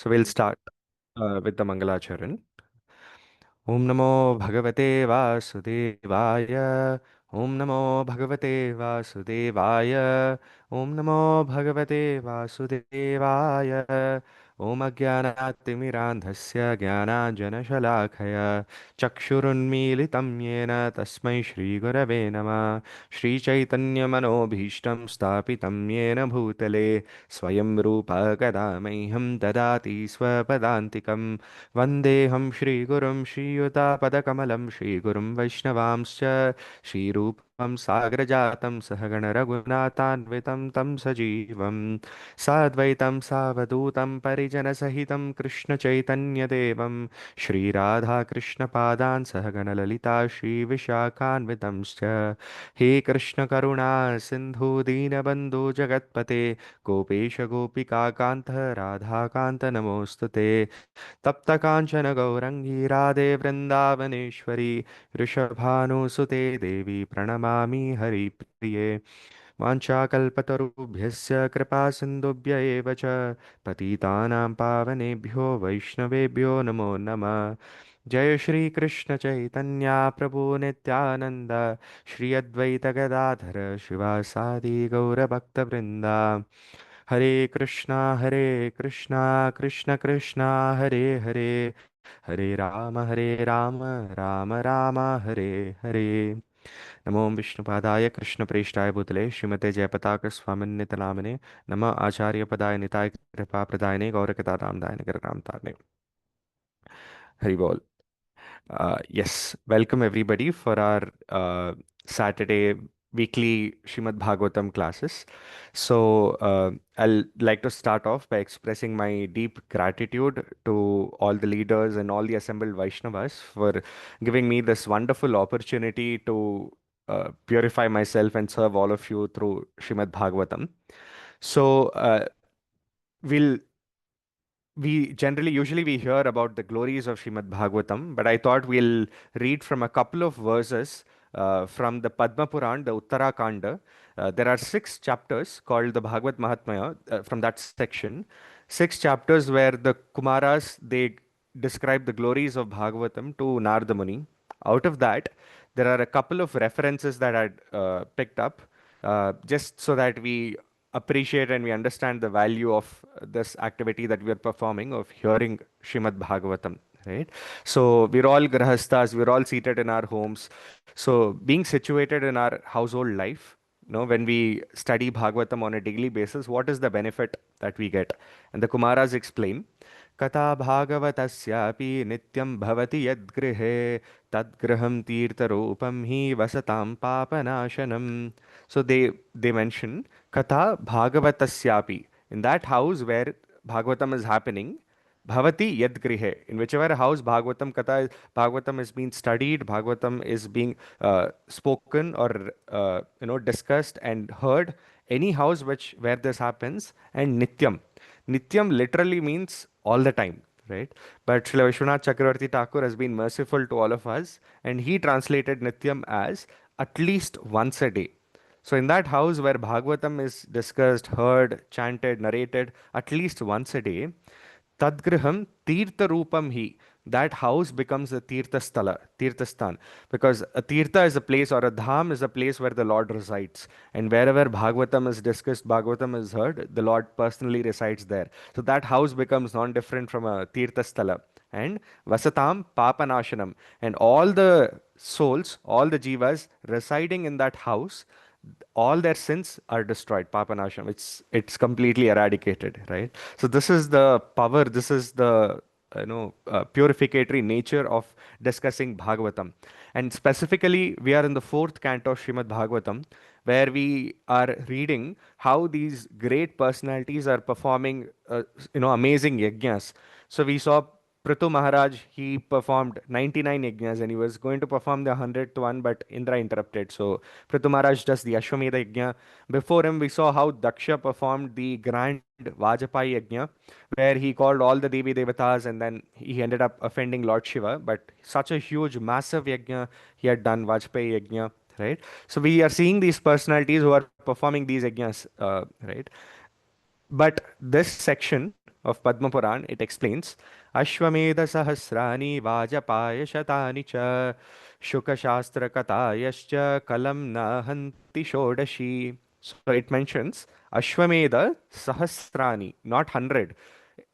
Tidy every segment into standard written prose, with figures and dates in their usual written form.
So we'll start with the Mangalacharan. Om Namo Bhagavate Vasudevaya. Om Namo Bhagavate Vasudevaya. Om Namo Bhagavate Vasudevaya. Om Ajnanaatimirandhasya Jnananjanashalakaya Chakshurunmilitam Yena Tasmai Shri Gurave Namah Shri Chaitanya Manobhishtam Stapitam Yena Bhutale Swayam Rupa Kada Mahyam Dadati Swapadantikam Vandeham Shri Gurum Shri Yuta Padakamalam Shri Gurum Vaishnavamscha Shri Rupam Sagrajatam Sahagana Raghunathanvitam Tam Sajivam Sadvaitam Savadutam Parijana Sahitam Krishna Chaitanya Devam Shri Radha Krishna Padan Sahagana Lalita Shri Vishakhanvitamscha He Krishna Karuna Sindhu Deenabandhu Jagatpate Gopesha Gopika Kanta Radha Kanta Namostute तप्त कांचन गौरंगी राधे वृंदावनेश्वरी वृषभानुसुते देवी प्रणमामि हरिप्रिये वाञ्छाकल्पतरुभ्यस्य कृपा सिन्धुभ्य एव च पतितानां पावनेभ्यो वैष्णवेभ्यो नमो नमः जय श्री कृष्ण चैतन्य प्रभु नित्यानंद श्री अद्वैत गदाधर शिवासादि गौरभक्तवृंदा हरे कृष्णा कृष्ण कृष्णा हरे हरे हरे राम राम राम हरे हरे नमो विष्णुपादाय कृष्णप्रेष्ठाय भूतले श्रीमते जयपताक स्वामिन्नितनामने नमः आचार्यपदाय निताय कृपाप्रदायने गौरकतारामदाय नगरनामतारणे हरि बोल. Yes, welcome everybody for our Saturday weekly Srimad Bhagavatam classes. So, I'll like to start off by expressing my deep gratitude to all the leaders and all the assembled Vaishnavas for giving me this wonderful opportunity to purify myself and serve all of you through Srimad Bhagavatam. So, we'll we generally usually we hear about the glories of Srimad Bhagavatam, but I thought we'll read from a couple of verses from the Padma Puran, the Uttarakanda. There are 6 chapters called the Bhagavad Mahatmya from that section. 6 chapters where the Kumaras they describe the glories of Bhagavatam to Narada Muni. Out of that, there are a couple of references that I picked up just so that we appreciate and we understand the value of this activity that we are performing of hearing Shrimad Bhagavatam, right? So we're all grahastas, we're all seated in our homes. So being situated in our household life, when we study Bhagavatam on a daily basis, what is the benefit that we get? And the Kumaras explain, Katha Bhagavatasyapi Nityam Bhavati Yadgrihe Tadgraham Tirtharupam Hi Vasatam Papanashanam. So they mention Katha Bhagavatasyapi. In that house where Bhagavatam is happening, Bhavati Yadgrihe. In whichever house Bhagavatam is being studied, Bhagavatam is being spoken or discussed and heard, any house where this happens, and Nityam. Nityam literally means all the time, right? But Srila Vishwanath Chakravarti Thakur has been merciful to all of us, and he translated Nityam as at least once a day. So in that house where Bhagavatam is discussed, heard, chanted, narrated at least once a day, Tadgriham Tirtha Rupam Hi. That house becomes a Tirthasthan, because a Tirtha is a place or a Dham is a place where the Lord resides. And wherever Bhagavatam is discussed, Bhagavatam is heard, the Lord personally resides there. So that house becomes non-different from a Tirthasthala. And Vasatam Papanashanam. And all the souls, all the jivas residing in that house, all their sins are destroyed, papanasham. It's completely eradicated, right? So this is the power, this is the purificatory nature of discussing Bhagavatam. And specifically we are in the fourth canto of Srimad Bhagavatam, where we are reading how these great personalities are performing amazing yajnas. So we saw Prithu Maharaj, he performed 99 yajnas and he was going to perform the 100th one, but Indra interrupted. So Prithu Maharaj does the Ashwamedha yajna. Before him, we saw how Daksha performed the grand Vajapayi yajna, where he called all the Devi Devatas and then he ended up offending Lord Shiva. But such a huge, massive yajna he had done, Vajapayi yajna, right? So we are seeing these personalities who are performing these yajnas, right? But this section of Padma Puran, it explains Ashwamedha Sahasrani Vajapaya Shatani Cha Shuka Shastra Katayascha Kalam Nahanti Shodashi. So it mentions Ashwamedha Sahasrani, not 100.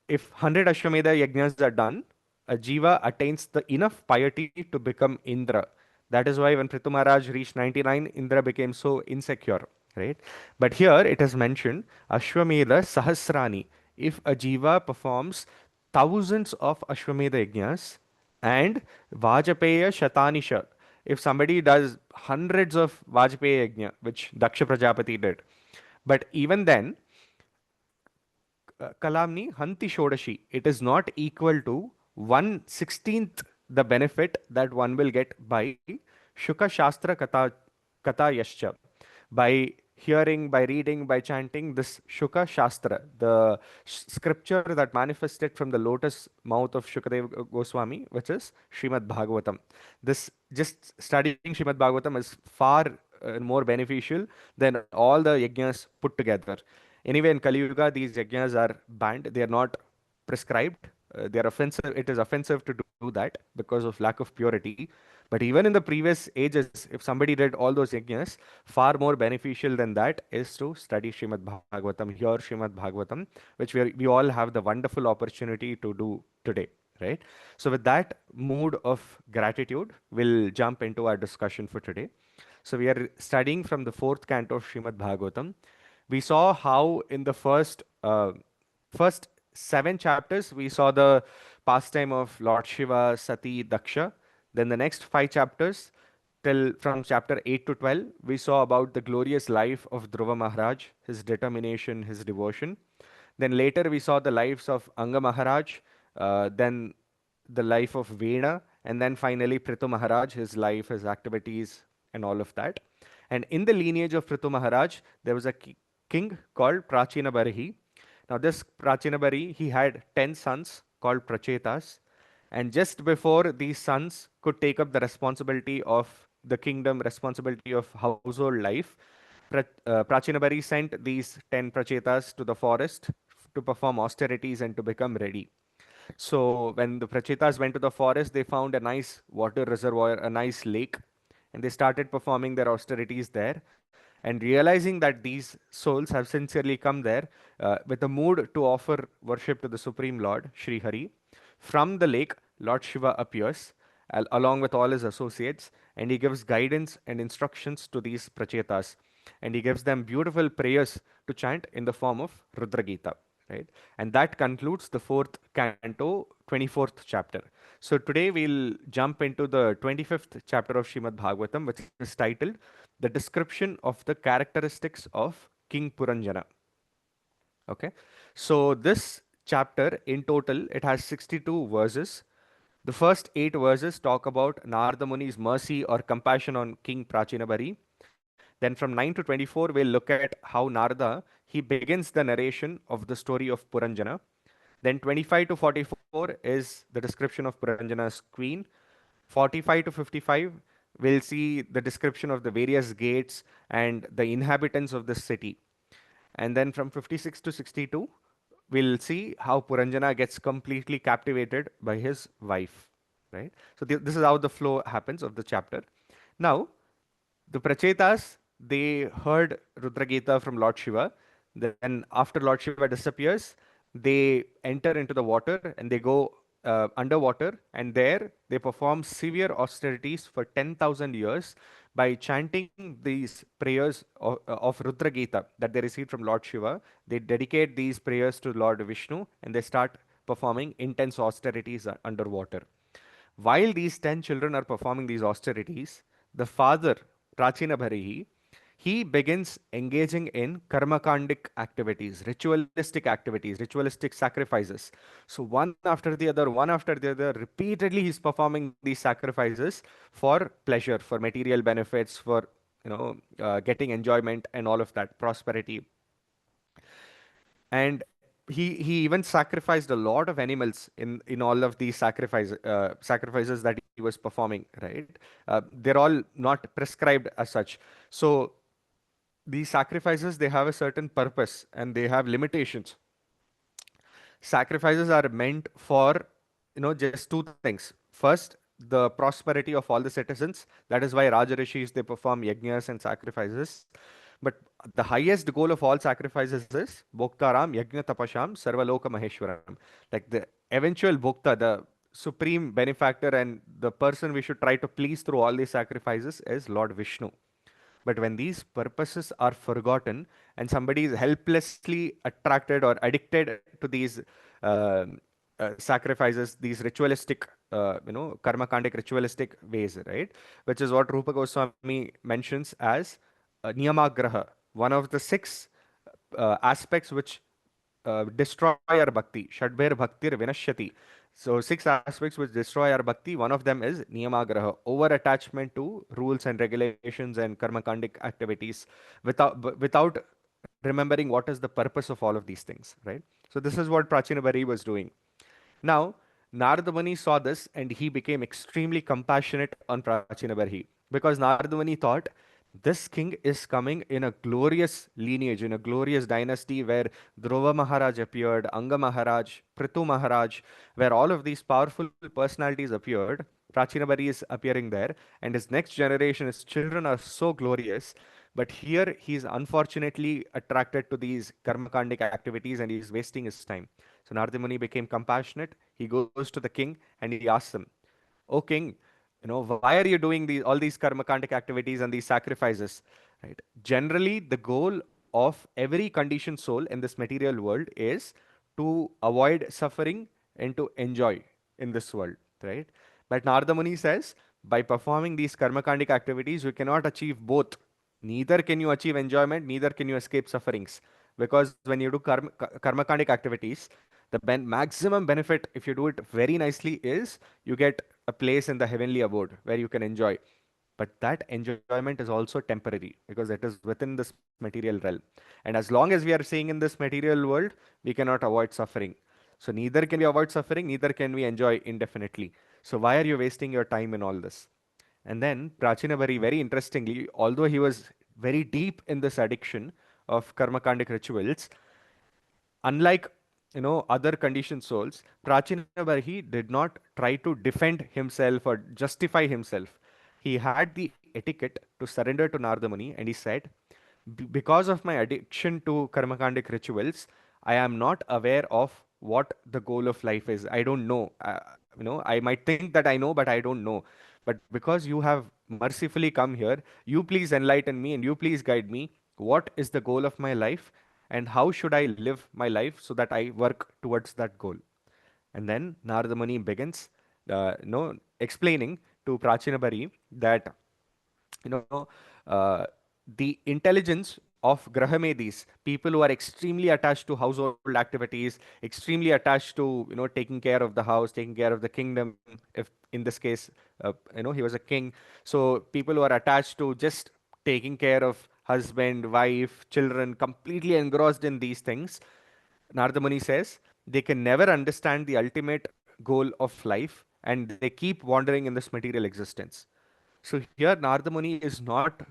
If 100 Ashwamedha yajnas are done, a jiva attains the enough piety to become Indra. That is why when Prithu Maharaj reached 99, Indra became so insecure, right? But here it is mentioned Ashwamedha Sahasrani. If a jiva performs thousands of Ashwamedha yajnas and Vajapeya Shatanisha, if somebody does hundreds of Vajapeya yajna, which Daksha Prajapati did, but even then, Kalamni Hanti Shodashi, it is not equal to 1/16th the benefit that one will get by Shuka Shastra Kata Yascha. By hearing, by reading, by chanting this Shuka Shastra, the scripture that manifested from the lotus mouth of Shukadev Goswami, which is Srimad Bhagavatam. This just studying Srimad Bhagavatam is far more beneficial than all the yajnas put together. Anyway, in Kali Yuga, these yajnas are banned. They are not prescribed. They are offensive. It is offensive to do that because of lack of purity. But even in the previous ages, if somebody did all those yajnas, far more beneficial than that is to study Srimad Bhagavatam, hear Srimad Bhagavatam, which we all have the wonderful opportunity to do today, right? So, with that mood of gratitude, we'll jump into our discussion for today. So, we are studying from the fourth canto of Srimad Bhagavatam. We saw how in the first 7 chapters we saw the pastime of Lord Shiva, Sati, Daksha. Then the next 5 chapters, till from chapter 8 to 12, we saw about the glorious life of Dhruva Maharaj, his determination, his devotion. Then later we saw the lives of Anga Maharaj, then the life of Vena, and then finally Prithu Maharaj, his life, his activities, and all of that. And in the lineage of Prithu Maharaj, there was a king called Prachina Barahi. Now, this Prachina Barahi, he had 10 sons called Prachetas. And just before these sons could take up the responsibility of the kingdom, responsibility of household life, Prachinabari sent these 10 Prachetas to the forest to perform austerities and to become ready. So when the Prachetas went to the forest, they found a nice water reservoir, a nice lake, and they started performing their austerities there. And realizing that these souls have sincerely come there with a mood to offer worship to the Supreme Lord, Sri Hari, from the lake, Lord Shiva appears along with all his associates, and he gives guidance and instructions to these Prachetas. And he gives them beautiful prayers to chant in the form of Rudra Gita, right? And that concludes the fourth canto, 24th chapter. So today we'll jump into the 25th chapter of Srimad Bhagavatam, which is titled The Description of the Characteristics of King Puranjana. Okay, so this chapter in total it has 62 verses. The first 8 verses talk about Narada Muni's mercy or compassion on King Prachinabari. Then from 9 to 24, we'll look at how Narada he begins the narration of the story of Puranjana. Then 25 to 44 is the description of Puranjana's queen. 45 to 55, we'll see the description of the various gates and the inhabitants of the city. And then from 56 to 62, we'll see how Puranjana gets completely captivated by his wife, right? So this is how the flow happens of the chapter. Now, the Prachetas, they heard Rudra Gita from Lord Shiva. Then after Lord Shiva disappears, they enter into the water and they go underwater, and there they perform severe austerities for 10,000 years by chanting these prayers of Rudra Gita that they received from Lord Shiva. They dedicate these prayers to Lord Vishnu and they start performing intense austerities underwater. While these 10 children are performing these austerities, the father, Prachina Bharihi, he begins engaging in karmakandic activities, ritualistic sacrifices. So one after the other, repeatedly he's performing these sacrifices for pleasure, for material benefits, for getting enjoyment and all of that prosperity. And he even sacrificed a lot of animals in all of these sacrifices that he was performing, right? They're all not prescribed as such. So these sacrifices, they have a certain purpose and they have limitations. Sacrifices are meant for, just two things. First, the prosperity of all the citizens. That is why Raja Rishis, they perform yajnas and sacrifices. But the highest goal of all sacrifices is Bhoktaram Yajna Tapasham Sarvaloka Maheshwaram. Like the eventual Bhokta, the supreme benefactor and the person we should try to please through all these sacrifices is Lord Vishnu. But when these purposes are forgotten and somebody is helplessly attracted or addicted to these uh, sacrifices, these ritualistic, karma kandic ritualistic ways, right? Which is what Rupa Goswami mentions as niyamagraha, one of the six aspects which destroy our bhakti. Shadbher bhaktir vinashyati. So six aspects which destroy our bhakti. One of them is niyamagraha, over attachment to rules and regulations and karmakandic activities, without remembering what is the purpose of all of these things, right? So this is what Prachina Bari was doing. Now, Narada Muni saw this and he became extremely compassionate on Prachina Barhi, because Narada Muni thought this king is coming in a glorious lineage, in a glorious dynasty where Dhruva Maharaj appeared, Anga Maharaj, Prithu Maharaj, where all of these powerful personalities appeared. Prachina Bari is appearing there, and his next generation, his children are so glorious. But here he is unfortunately attracted to these karmakandic activities and he is wasting his time. So Narada Muni became compassionate. He goes to the king and he asks him, "O king, why are you doing all these karmakandic activities and these sacrifices?" Right? Generally, the goal of every conditioned soul in this material world is to avoid suffering and to enjoy in this world, right? But Narada Muni says, by performing these karmakandic activities, you cannot achieve both. Neither can you achieve enjoyment, neither can you escape sufferings. Because when you do karmakandic activities, the maximum benefit, if you do it very nicely, is you get a place in the heavenly abode where you can enjoy. But that enjoyment is also temporary because it is within this material realm. And as long as we are staying in this material world, we cannot avoid suffering. So neither can we avoid suffering, neither can we enjoy indefinitely. So why are you wasting your time in all this? And then Prachinabari, very interestingly, although he was very deep in this addiction of karmakandic rituals, unlike other conditioned souls, Prachinabarhi did not try to defend himself or justify himself. He had the etiquette to surrender to Narada Muni and he said, Because of my addiction to karmakandic rituals, I am not aware of what the goal of life is. I don't know. I might think that I know, but I don't know. But because you have mercifully come here, you please enlighten me and you please guide me. What is the goal of my life? And how should I live my life so that I work towards that goal? And then Narada Muni begins, explaining to Prachinabari that you know uh, the intelligence of grahamedis, people who are extremely attached to household activities, extremely attached to taking care of the house, taking care of the kingdom, if in this case he was a king. So people who are attached to just taking care of husband, wife, children, completely engrossed in these things, Narada Muni says they can never understand the ultimate goal of life and they keep wandering in this material existence. So here Narada Muni is not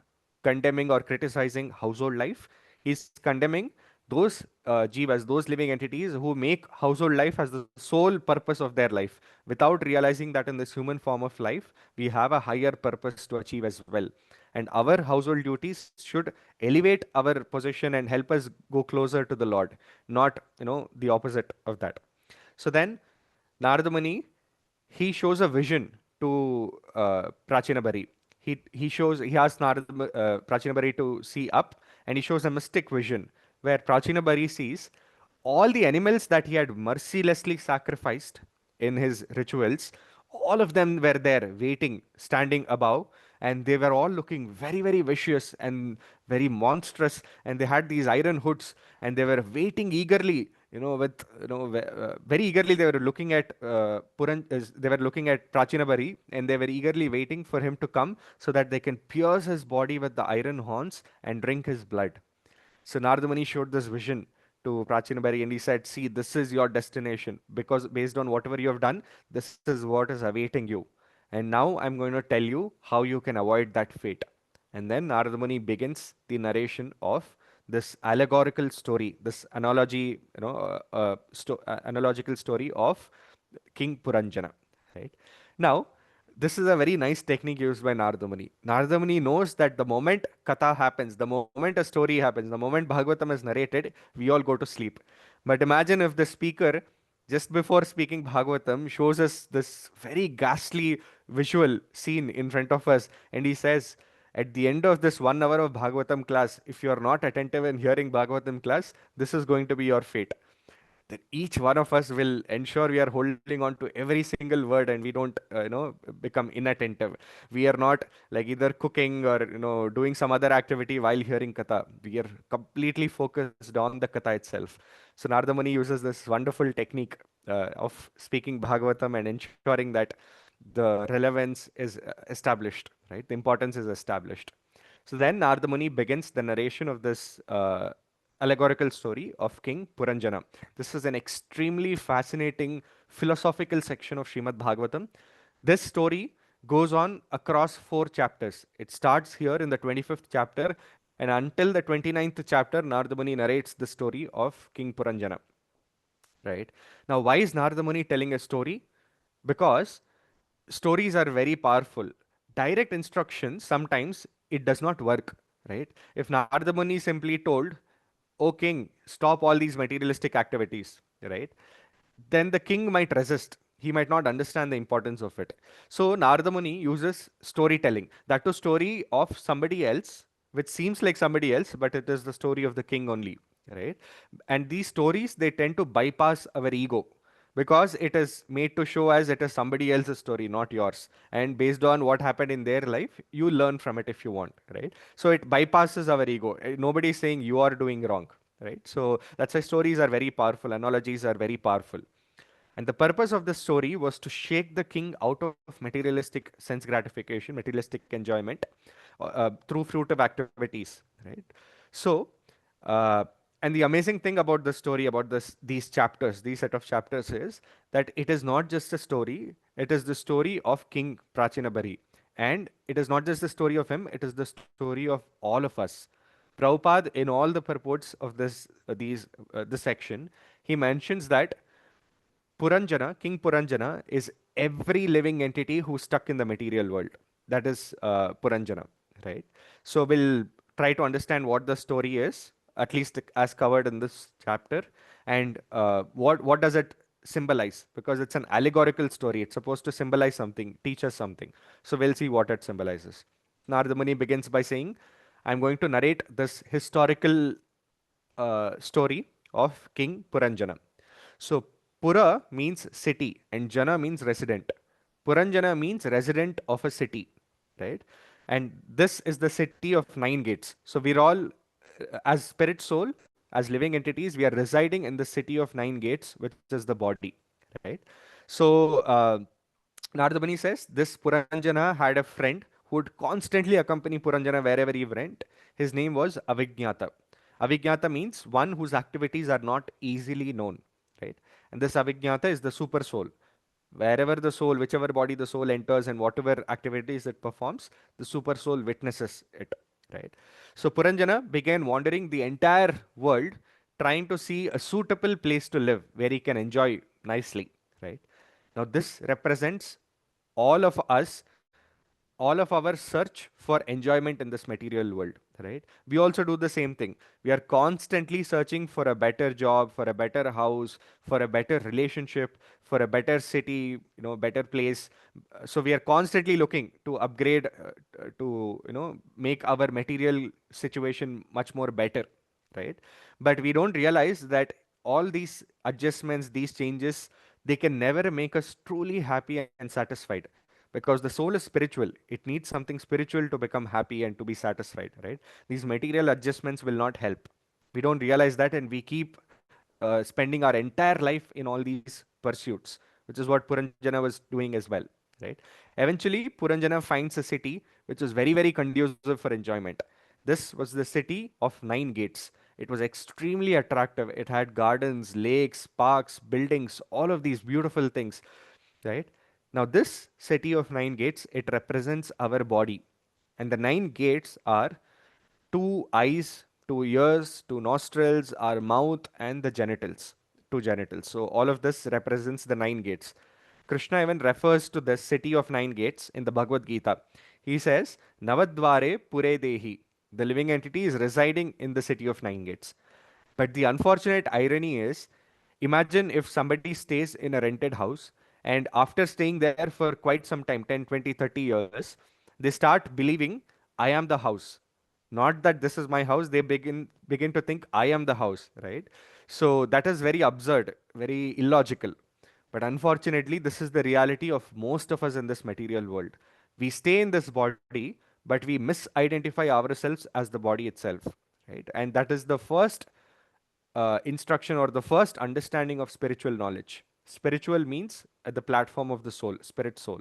condemning or criticizing household life. He's condemning those jivas, those living entities who make household life as the sole purpose of their life, without realizing that in this human form of life, we have a higher purpose to achieve as well. And our household duties should elevate our position and help us go closer to the Lord, not the opposite of that. So then Narada Muni, he shows a vision to Prachinabari. He asks Prachinabari to see up, and he shows a mystic vision where Prachinabari sees all the animals that he had mercilessly sacrificed in his rituals. All of them were there, waiting, standing above, and they were all looking very, very vicious and very monstrous. And they had these iron hoods, and they were waiting eagerly, with very eagerly they were looking at they were looking at Prachinabari, and they were eagerly waiting for him to come so that they can pierce his body with the iron horns and drink his blood. So Narada Muni showed this vision to Prachinabari and he said, "See, this is your destination because based on whatever you have done, this is what is awaiting you. And now I'm going to tell you how you can avoid that fate." And then Narada Muni begins the narration of this allegorical story, this analogy, analogical story of King Puranjana. Right now, this is a very nice technique used by Narada Muni. Narada Muni knows that the moment katha happens, the moment a story happens, the moment Bhagavatam is narrated, we all go to sleep. But imagine if the speaker, just before speaking Bhagavatam, shows us this very ghastly visual scene in front of us, and he says, at the end of this 1 hour of Bhagavatam class, if you are not attentive in hearing Bhagavatam class, this is going to be your fate. Then each one of us will ensure we are holding on to every single word and we don't become inattentive. We are not like either cooking or doing some other activity while hearing katha. We are completely focused on the katha itself. So Narada Muni uses this wonderful technique of speaking Bhagavatam and ensuring that the relevance is established, right? The importance is established. So then Narada Muni begins the narration of this allegorical story of King Puranjana. This is an extremely fascinating philosophical section of Srimad Bhagavatam. This story goes on across 4 chapters. It starts here in the 25th chapter, and until the 29th chapter, Narada Muni narrates the story of King Puranjana. Right now, why is Narada Muni telling a story? Because stories are very powerful. Direct instruction sometimes it does not work, right? If Narada Muni simply told, "O king, stop all these materialistic activities," right? Then the king might resist. He might not understand the importance of it. So Narada Muni uses storytelling. That to story of somebody else, which seems like somebody else, but it is the story of the king only, right? And these stories they tend to bypass our ego because it is made to show as it is somebody else's story, not yours. And based on what happened in their life, you learn from it if you want, right? So it bypasses our ego. Nobody is saying you are doing wrong, right? So that's why stories are very powerful, analogies are very powerful. And the purpose of this story was to shake the king out of materialistic sense gratification, materialistic enjoyment through fruitive activities, right? So, uh, and the amazing thing about the story, about these chapters, these set of chapters is that it is not just a story, it is the story of King Prachinabari. And it is not just the story of him, it is the story of all of us. Prabhupada, in all the purports of this section, he mentions that Puranjana, King Puranjana, is every living entity who's stuck in the material world. That is Puranjana, right? So we'll try to understand what the story is, at least as covered in this chapter, and what does it symbolize? Because it's an allegorical story. It's supposed to symbolize something, teach us something. So we'll see what it symbolizes. Narada Muni begins by saying, "I'm going to narrate this historical story of King Puranjana." So Pura means city and Jana means resident. Puranjana means resident of a city, right? And this is the city of 9 gates. So we're all, as spirit soul, as living entities, we are residing in the city of 9 gates, which is the body, right? So Narada Muni says this Puranjana had a friend who would constantly accompany Puranjana wherever he went. His name was Avijnata. Avijnata means one whose activities are not easily known, right? And this Avijnata is the super soul. Wherever the soul, whichever body the soul enters and whatever activities it performs, the super soul witnesses it, right? So Puranjana began wandering the entire world trying to see a suitable place to live where he can enjoy nicely, right? Now, this represents all of us, all of our search for enjoyment in this material world, right? We also do the same thing. We are constantly searching for a better job, for a better house, for a better relationship, for a better city, better place. So we are constantly looking to upgrade, to make our material situation much more better, right? But we don't realize that all these adjustments, these changes, they can never make us truly happy and satisfied because the soul is spiritual. It needs something spiritual to become happy and to be satisfied, right? These material adjustments will not help. We don't realize that, and we keep spending our entire life in all these pursuits, which is what Puranjana was doing as well, right? Eventually, Puranjana finds a city which is very, very conducive for enjoyment. This was the city of 9 gates. It was extremely attractive. It had gardens, lakes, parks, buildings, all of these beautiful things, right? Now, this city of 9 gates, it represents our body. And the nine gates are two eyes, two ears, two nostrils, our mouth, and the genitals. Two genitals. So all of this represents the nine gates. Krishna even refers to the city of nine gates in the Bhagavad Gita. He says, Navadvare Pure Dehi. The living entity is residing in the city of nine gates. But the unfortunate irony is, imagine if somebody stays in a rented house and after staying there for quite some time, 10, 20, 30 years, they start believing, I am the house. Not that this is my house, they begin to think I am the house, right? So that is very absurd, very illogical. But unfortunately, this is the reality of most of us in this material world. We stay in this body, but we misidentify ourselves as the body itself, right? And that is the first instruction or the first understanding of spiritual knowledge. Spiritual means at the platform of the soul, spirit soul,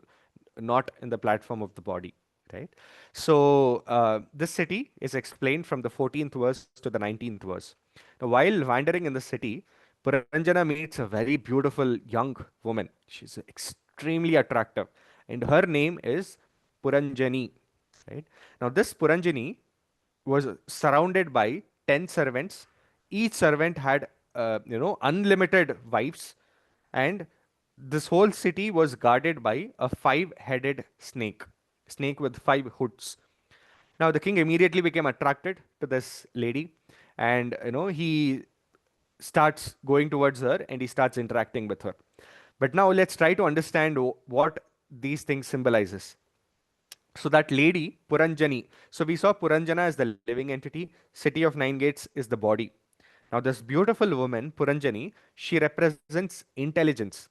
not in the platform of the body, right? So this city is explained from the 14th verse to the 19th verse. Now, while wandering in the city, Puranjana meets a very beautiful young woman. She's extremely attractive, and her name is Puranjani, right? Now, this Puranjani was surrounded by 10 servants. Each servant had, unlimited wives, and this whole city was guarded by a five-headed snake with five hoods. Now, the king immediately became attracted to this lady, and he starts going towards her and he starts interacting with her. But now let's try to understand what these things symbolizes. So that lady, Puranjani. So we saw Puranjana as the living entity, city of nine gates is the body. Now this beautiful woman, Puranjani, she represents intelligence.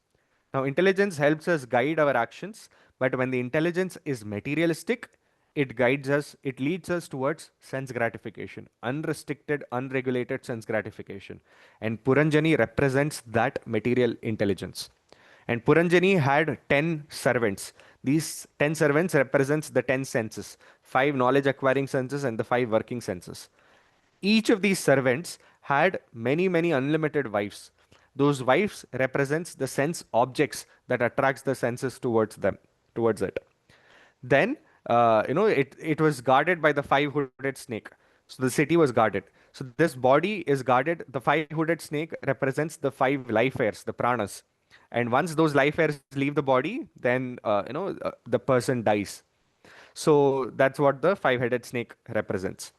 Now intelligence helps us guide our actions, but when the intelligence is materialistic, it guides us, it leads us towards sense gratification, unrestricted, unregulated sense gratification. And Puranjani represents that material intelligence. And Puranjani had 10 servants. These 10 servants represents the 10 senses, five knowledge acquiring senses and the five working senses. Each of these servants had many, many unlimited wives. Those wives represents the sense objects that attracts the senses towards them, towards it. Then, it was guarded by the five-hooded snake. So the city was guarded. So this body is guarded. The five-hooded snake represents the five life airs, the pranas. And once those life airs leave the body, then the person dies. So that's what the five-headed snake represents.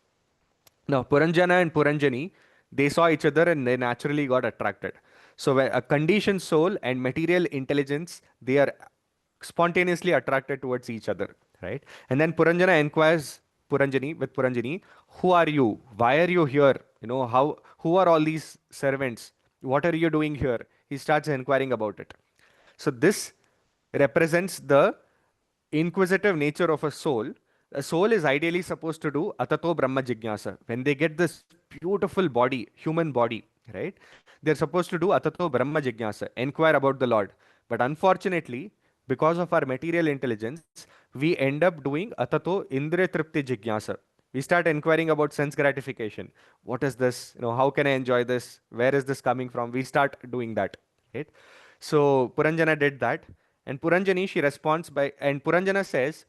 Now, Puranjana and Puranjani, they saw each other and they naturally got attracted. So, where a conditioned soul and material intelligence, they are spontaneously attracted towards each other, right? And then Puranjana inquires Puranjani, who are you? Why are you here? Who are all these servants? What are you doing here? He starts inquiring about it. So, this represents the inquisitive nature of a soul. A soul is ideally supposed to do atato brahma jignasa. When they get this beautiful body, human body, right? They're supposed to do atato brahma jignasa, inquire about the Lord. But unfortunately, because of our material intelligence, we end up doing atato indriya tripti jignasa. We start inquiring about sense gratification. What is this? How can I enjoy this? Where is this coming from? We start doing that, right? So Puranjana did that. And Puranjani, she responds and Puranjana says,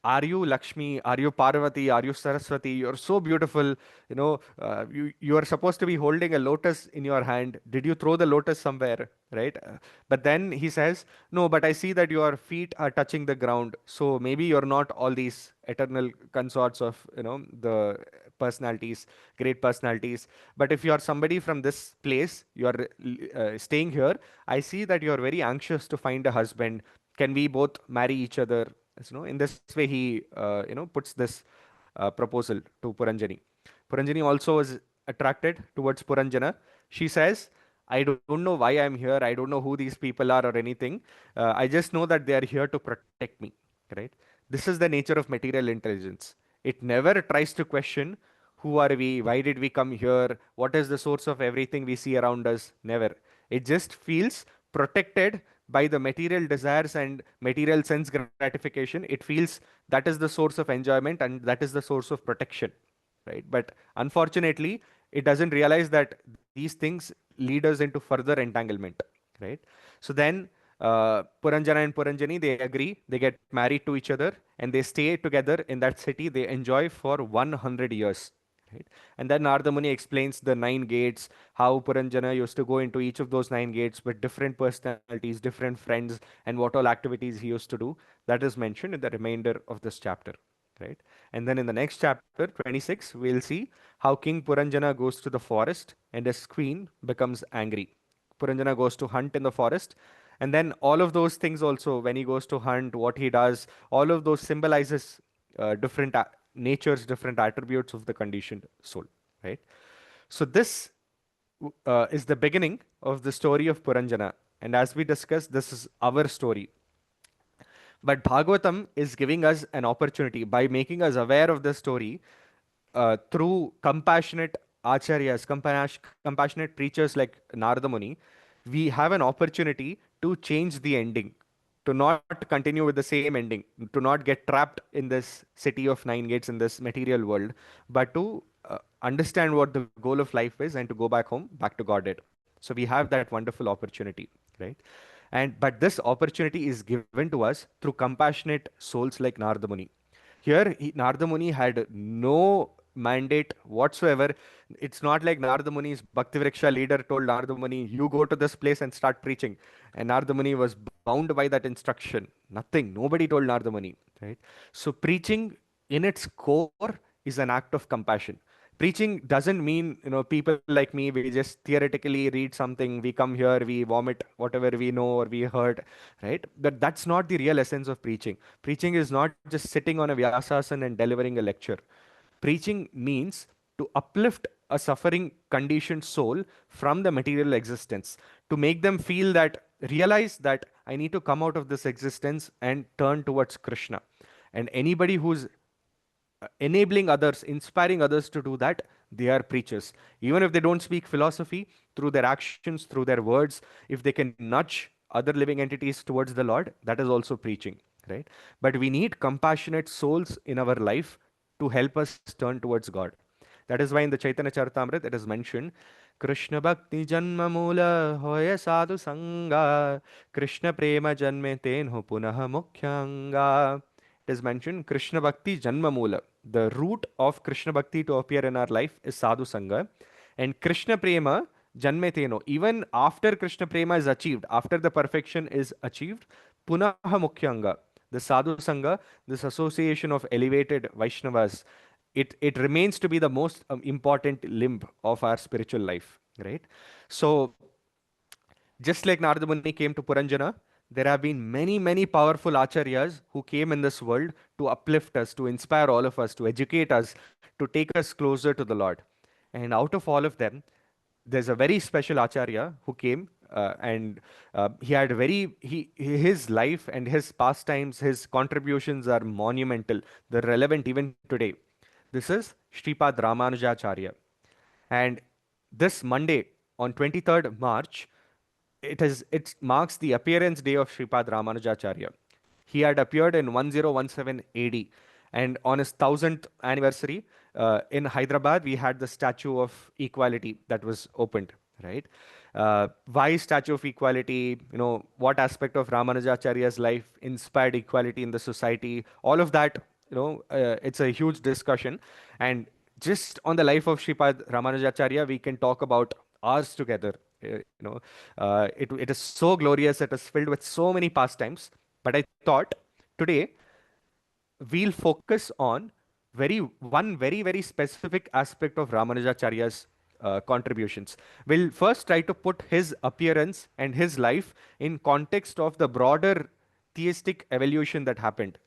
are you Lakshmi? Are you Parvati? Are you Saraswati? You're so beautiful. You are supposed to be holding a lotus in your hand. Did you throw the lotus somewhere? Right? But then he says, no, but I see that your feet are touching the ground. So maybe you're not all these eternal consorts of, the personalities, great personalities. But if you are somebody from this place, you are staying here, I see that you are very anxious to find a husband. Can we both marry each other? In this way, he puts this proposal to Puranjani. Puranjani also is attracted towards Puranjana. She says, I don't know why I'm here. I don't know who these people are or anything. I just know that they are here to protect me. Right? This is the nature of material intelligence. It never tries to question who are we, why did we come here, what is the source of everything we see around us. Never. It just feels protected by the material desires and material sense gratification. It feels that is the source of enjoyment and that is the source of protection, right? But unfortunately, it doesn't realize that these things lead us into further entanglement, right? So then Puranjana and Puranjani, they agree, they get married to each other, and they stay together in that city. They enjoy for 100 years. Right? And then Narada Muni explains the 9 gates, how Puranjana used to go into each of those 9 gates with different personalities, different friends, and what all activities he used to do. That is mentioned in the remainder of this chapter. Right? And then in the next chapter, 26, we'll see how King Puranjana goes to the forest and his queen becomes angry. Puranjana goes to hunt in the forest. And then all of those things also, when he goes to hunt, what he does, all of those symbolizes different natures, different attributes of the conditioned soul, right? So this is the beginning of the story of Puranjana. And as we discussed, this is our story. But Bhagavatam is giving us an opportunity by making us aware of the story through compassionate acharyas, compassionate preachers like Narada Muni. We have an opportunity to change the ending, to not continue with the same ending, to not get trapped in this city of 9 gates in this material world, but to understand what the goal of life is and to go back home, back to Godhead. So we have that wonderful opportunity, right? And but this opportunity is given to us through compassionate souls like Narada Muni. Here, Narada Muni had no mandate whatsoever. It's not like Narada Muni's Bhaktivriksha leader told Narada Muni, you go to this place and start preaching. And Narada Muni was bound by that instruction. Nothing. Nobody told Narada Muni, right? So preaching in its core is an act of compassion. Preaching doesn't mean, people like me, we just theoretically read something, we come here, we vomit whatever we know or we heard, right? But that's not the real essence of preaching. Preaching is not just sitting on a Vyasasan and delivering a lecture. Preaching means to uplift a suffering conditioned soul from the material existence, to make them feel that, realize that I need to come out of this existence and turn towards Krishna. And anybody who's enabling others, inspiring others to do that, they are preachers. Even if they don't speak philosophy, through their actions, through their words, if they can nudge other living entities towards the Lord, that is also preaching, right? But we need compassionate souls in our life to help us turn towards God. That is why in the Chaitanya Charitamrita it is mentioned, Krishna Bhakti Janma Mula Hoya Sadhu Sangha, Krishna Prema Janme Tenho Punaha Mukhyanga. It is mentioned Krishna Bhakti Janma Mula. The root of Krishna Bhakti to appear in our life is Sadhu Sangha. And Krishna Prema Janme Teno. Even after Krishna Prema is achieved, after the perfection is achieved, Punaha Mukhyanga. The Sadhu Sangha, this association of elevated Vaishnavas, it remains to be the most important limb of our spiritual life, right? So just like Narada Muni came to Puranjana, there have been many, many powerful acharyas who came in this world to uplift us, to inspire all of us, to educate us, to take us closer to the Lord. And out of all of them, there's a very special acharya who came, and he had his life and his pastimes, his contributions are monumental. They're relevant even today. This is Shripad Ramanujacharya. And this Monday, on 23rd March, it marks the appearance day of Sripad Ramanujacharya. He had appeared in 1017 AD, and on his 1000th anniversary in Hyderabad, we had the Statue of Equality that was opened. Right? Why Statue of Equality? What aspect of Ramanujacharya's life inspired equality in the society? All of that. It's a huge discussion, and just on the life of Sripad Ramanujacharya, we can talk about hours together. It is so glorious. It is filled with so many pastimes. But I thought today we'll focus on very specific aspect of Ramanujacharya's contributions. We'll first try to put his appearance and his life in context of the broader theistic evolution that happened,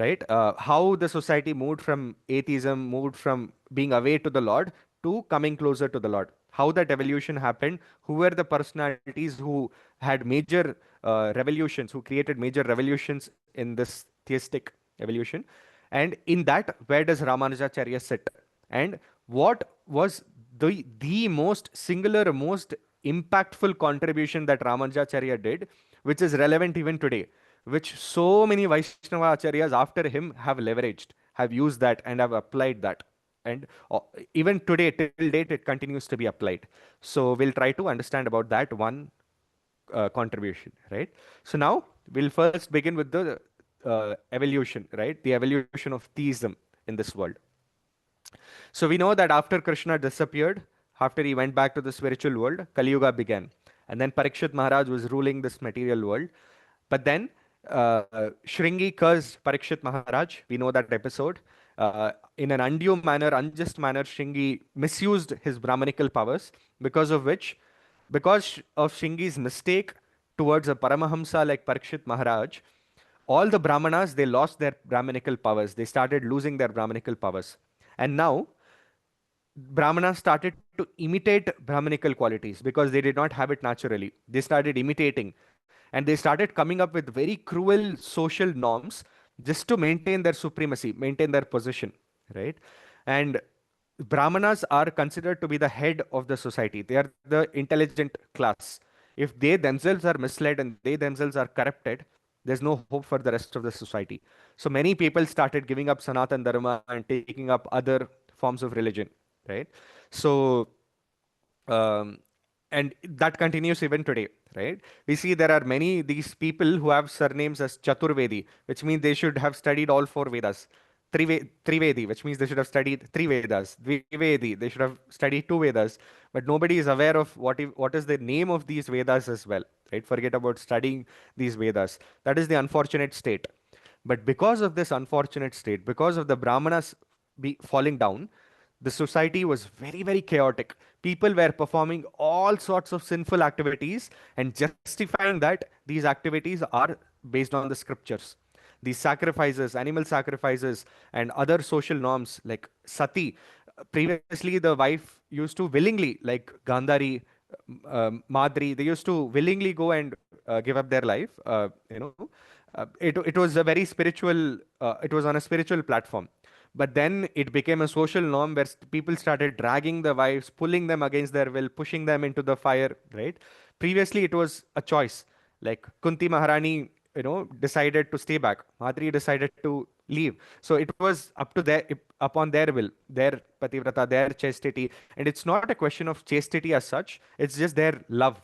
right? How the society moved from atheism, moved from being away to the Lord to coming closer to the Lord. How that evolution happened, who were the personalities who had major revolutions, who created major revolutions in this theistic evolution, and in that, where does Ramanujacharya sit? And what was the most singular, most impactful contribution that Ramanujacharya did, which is relevant even today, which so many Vaishnava acharyas after him have leveraged, have used that, and have applied that. And even today, till date, it continues to be applied. So we'll try to understand about that one contribution, right? So now we'll first begin with the evolution, right? The evolution of theism in this world. So we know that after Krishna disappeared, after he went back to the spiritual world, Kali Yuga began. And then Parikshit Maharaj was ruling this material world. But then Shringi cursed Parikshit Maharaj. We know that episode. In an undue manner, unjust manner, Shringi misused his Brahmanical powers, because of which, because of Shringi's mistake towards a Paramahamsa like Parikshit Maharaj, all the Brahmanas, they lost their Brahmanical powers. They started losing their Brahmanical powers. And now Brahmanas started to imitate Brahmanical qualities because they did not have it naturally. They started imitating, and they started coming up with very cruel social norms just to maintain their supremacy, maintain their position, right? And Brahmanas are considered to be the head of the society. They are the intelligent class. If they themselves are misled and they themselves are corrupted, there's no hope for the rest of the society. So many people started giving up Sanatan Dharma and taking up other forms of religion, right? So um, and that continues even today, right? We see there are many these people who have surnames as Chaturvedi, which means they should have studied all four Vedas. Trivedi, which means they should have studied three Vedas. Dvivedi, they should have studied two Vedas. But nobody is aware of what is the name of these Vedas as well, right? Forget about studying these Vedas. That is the unfortunate state. But because of this unfortunate state, because of the Brahmanas falling down, the society was very, very chaotic. People were performing all sorts of sinful activities and justifying that these activities are based on the scriptures. These sacrifices, animal sacrifices, and other social norms like sati. Previously, the wife used to willingly, like Gandhari, Madri, they used to willingly go and give up their life. It was a very spiritual. It was on a spiritual platform, but then it became a social norm where people started dragging the wives, pulling them against their will, pushing them into the fire, right? Previously, it was a choice. Like Kunti Maharani, decided to stay back. Madri decided to leave. So it was up to upon their will, their pativrata, their chastity. And it's not a question of chastity as such. It's just their love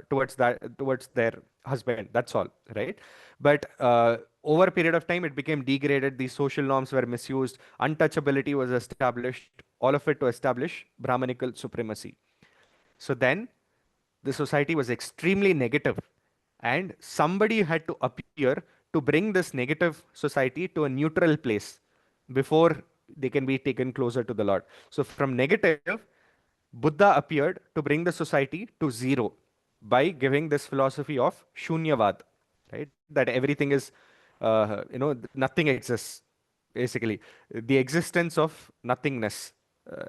towards their husband. That's all, right? But over a period of time, it became degraded. These social norms were misused. Untouchability was established. All of it to establish Brahmanical supremacy. So then the society was extremely negative, and somebody had to appear to bring this negative society to a neutral place before they can be taken closer to the Lord. So from negative, Buddha appeared to bring the society to zero by giving this philosophy of shunyavad, right? That everything is, nothing exists, basically. The existence of nothingness,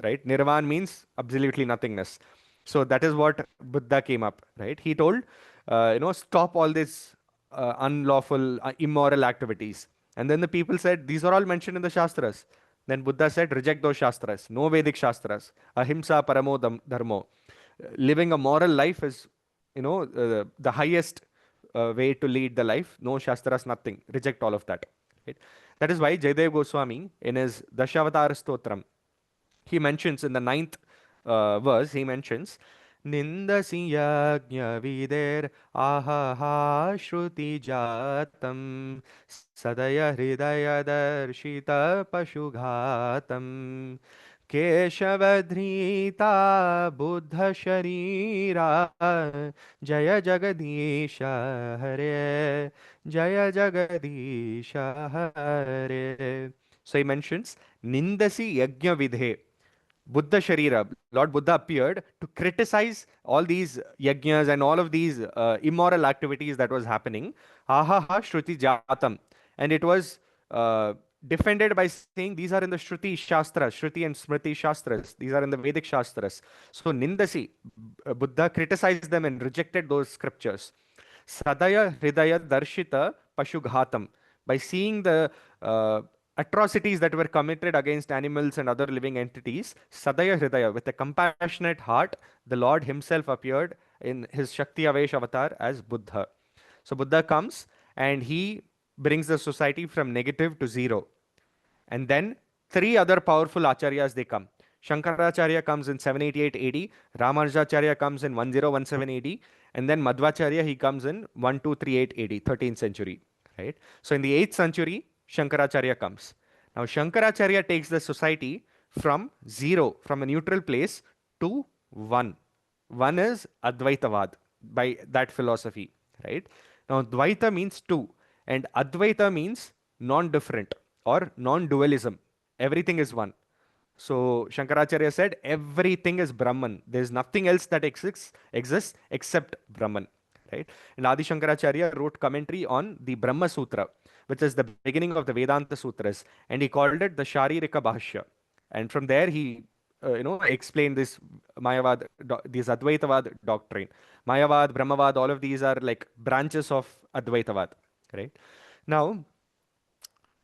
right? Nirvan means absolutely nothingness. So that is what Buddha came up, right? He told, stop all this unlawful, immoral activities. And then the people said, these are all mentioned in the Shastras. Then Buddha said, reject those Shastras. No Vedic Shastras. Ahimsa paramo dharmo. Living a moral life is, the highest way to lead the life. No Shastras, nothing. Reject all of that. Right? That is why Jaydev Goswami, in his Dashavatara Stotram, he mentions in the ninth verse, he mentions, Nindasi yajna vider ahaha shruti jatam sadaya hridaya darshita pashughatam keshavadhrita buddha sharira jaya jagadisha hare jaya jagadisha hare. So he mentions Nindasi yajna vidhe. Buddha Sharira, Lord Buddha appeared to criticize all these yajnas and all of these immoral activities that was happening. Ahaha Shruti Jatam. And it was defended by saying these are in the Shruti Shastras, Shruti and Smriti Shastras. These are in the Vedic Shastras. So Nindasi, Buddha criticized them and rejected those scriptures. Sadaya Hridaya Darshita Pashughatam. By seeing the atrocities that were committed against animals and other living entities, Sadaya Hridaya, with a compassionate heart, the Lord Himself appeared in His Shakti Avesh avatar as Buddha. So Buddha comes and he brings the society from negative to zero. And then three other powerful acharyas they come. Shankaracharya comes in 788 AD, Ramanujacharya comes in 1017 AD, And then Madhvacharya, he comes in 1238 AD, 13th century, right? So in the 8th century, Shankaracharya comes. Now Shankaracharya takes the society from zero, from a neutral place, to one. One is Advaitavad by that philosophy, right? Now Dvaita means two, and Advaita means non-different or non-dualism. Everything is one. So Shankaracharya said everything is Brahman. There is nothing else that exists except Brahman. Right? And Adi Shankaracharya wrote commentary on the Brahma Sutra, which is the beginning of the Vedanta Sutras, and he called it the Sharirika Bhashya. And from there he explained this Mayavad, this Advaitavad doctrine. Mayavad, Brahmavad, all of these are like branches of Advaitavad. Right? Now,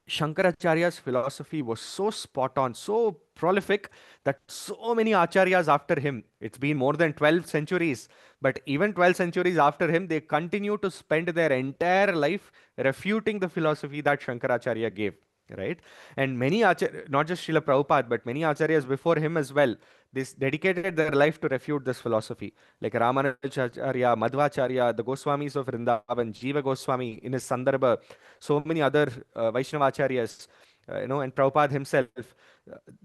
Shankaracharya's philosophy was so spot on, so prolific that so many acharyas after him, it's been more than 12 centuries, but even 12 centuries after him, they continue to spend their entire life refuting the philosophy that Shankaracharya gave. Right? And many acharyas, not just Srila Prabhupada, but many acharyas before him as well, this dedicated their life to refute this philosophy. Like Ramanujacharya, Madhvacharya, the Goswamis of Vrindavan, Jiva Goswami in his Sandarbha, so many other Vaishnavacharyas, and Prabhupada himself,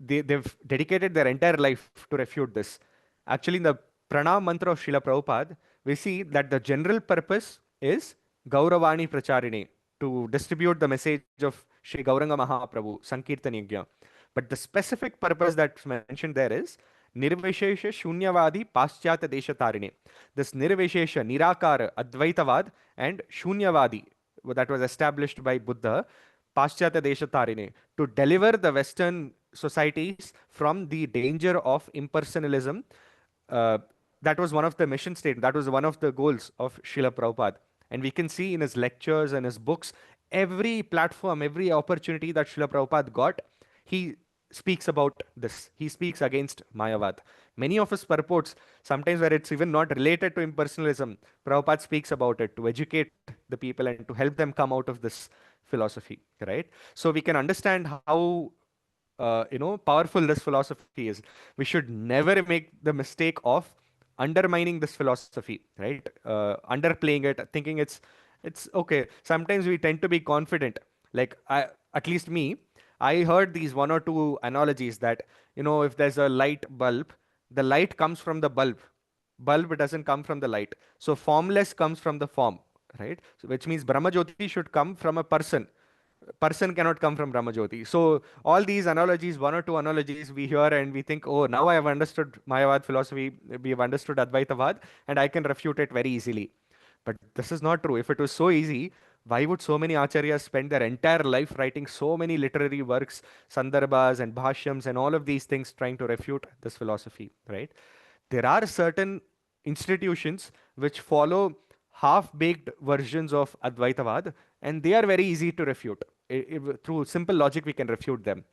they've dedicated their entire life to refute this. Actually, in the Pranam mantra of Srila Prabhupada, we see that the general purpose is Gauravani Pracharine, to distribute the message of Sri Gauranga Mahaprabhu, Sankirtan Yajna. But the specific purpose that's mentioned there is Nirvishesha Shunyavadi Paschatya Desha Tarine. This Nirvishesha, Nirakara, Advaitavad, and Shunyavadi that was established by Buddha, Paschatya Desha Tarine, to deliver the Western societies from the danger of impersonalism. Uh, that was one of the mission statements. That was one of the goals of Srila Prabhupada. And we can see in his lectures and his books, every platform, every opportunity that Srila Prabhupada got, he speaks about this. He speaks against Mayavad. Many of his purports, sometimes where it's even not related to impersonalism, Prabhupada speaks about it to educate the people and to help them come out of this philosophy, right? So we can understand how powerful this philosophy is. We should never make the mistake of undermining this philosophy, right? Underplaying it, thinking it's okay. Sometimes we tend to be confident. Like at least me, I heard these one or two analogies that if there's a light bulb, the light comes from the bulb. Bulb doesn't come from the light. So formless comes from the form, right? So which means Brahmajyoti should come from a person. Person cannot come from Brahmajyoti. So all these analogies, one or two analogies we hear and we think, oh, now I have understood Mayavad philosophy, we have understood Advaitavad, and I can refute it very easily. But this is not true. If it was so easy, why would so many acharyas spend their entire life writing so many literary works, sandarbhas and bhashyams and all of these things trying to refute this philosophy, right? There are certain institutions which follow half-baked versions of Advaitavad, and they are very easy to refute. Through simple logic, we can refute them.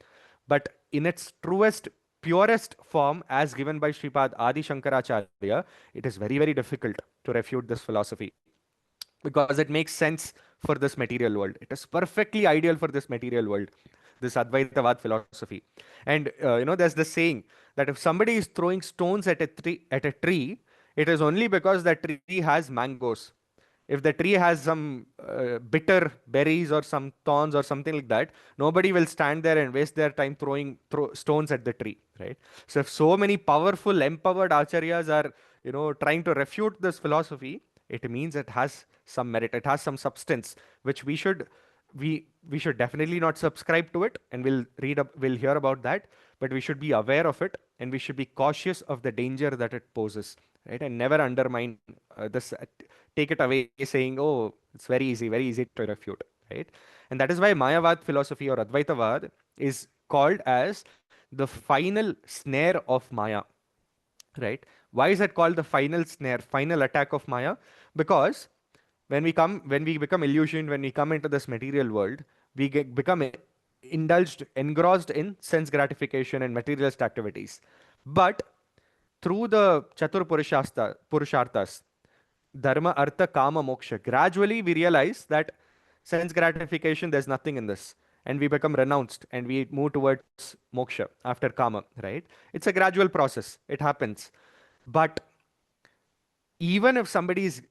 But in its truest, purest form, as given by Sripad Adi Shankaracharya, it is very, very difficult to refute this philosophy because it makes sense for this material world. It is perfectly ideal for this material world, this Advaitavad philosophy. And there's this saying that if somebody is throwing stones at a tree, it is only because that tree has mangoes. If the tree has some bitter berries or some thorns or something like that, nobody will stand there and waste their time throwing stones at the tree, right? So if so many powerful, empowered acharyas are, trying to refute this philosophy, it means it has some merit, it has some substance, which we should definitely not subscribe to it, and we'll hear about that, but we should be aware of it, and we should be cautious of the danger that it poses, right? And never undermine this, take it away saying, oh, it's very easy to refute, right? And that is why Mayavad philosophy or Advaitavad is called as the final snare of Maya, right? Why is it called the final snare, final attack of Maya? Because when we become illusioned, when we come into this material world, become indulged, engrossed in sense gratification and materialist activities. But through the Purusharthas, Dharma, Artha, Kama, Moksha, gradually we realize that sense gratification, there's nothing in this. And we become renounced and we move towards moksha after Kama, right? It's a gradual process. It happens. But even if somebody is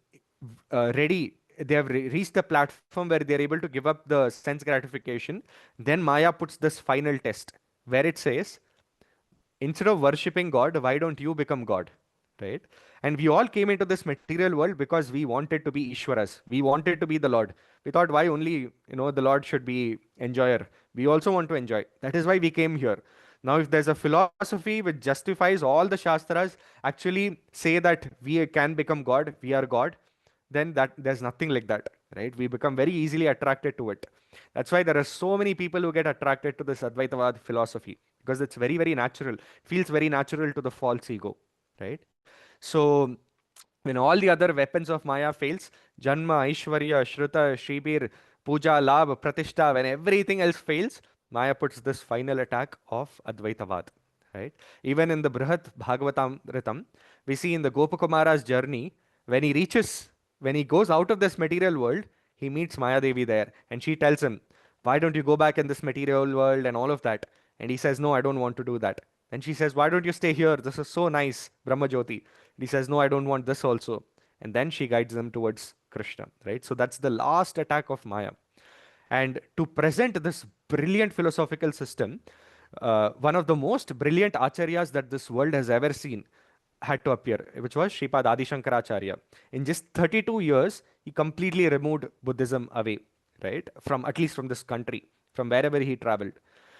ready, they have reached the platform where they're able to give up the sense gratification, then Maya puts this final test where it says, instead of worshipping God, why don't you become God? Right? And we all came into this material world because we wanted to be Ishwaras. We wanted to be the Lord. We thought, why only, the Lord should be enjoyer? We also want to enjoy. That is why we came here. Now, if there's a philosophy which justifies all the Shastras, actually say that we can become God, we are God, then that there's nothing like that, right? We become very easily attracted to it. That's why there are so many people who get attracted to this Advaitavad philosophy, because it's very, very natural. It feels very natural to the false ego, right? So when all the other weapons of Maya fails, Janma, Aishwarya, Shruta, Shribir, Puja, Labh, Pratishtha, when everything else fails, Maya puts this final attack of Advaitavad, right? Even in the Brihat Bhagavatam Ritam, we see in the Gopakumara's journey, when he reaches, when he goes out of this material world, he meets Maya Devi there, and she tells him, why don't you go back in this material world and all of that? And he says, no, I don't want to do that. And she says, why don't you stay here? This is so nice, Brahma Jyoti. And he says, no, I don't want this also. And then she guides them towards Krishna, right? So that's the last attack of Maya. And to present this brilliant philosophical system, one of the most brilliant acharyas that this world has ever seen had to appear, which was Sripad Adi Shankaracharya. In just 32 years, he completely removed Buddhism away, right? From at least from this country, from wherever he traveled.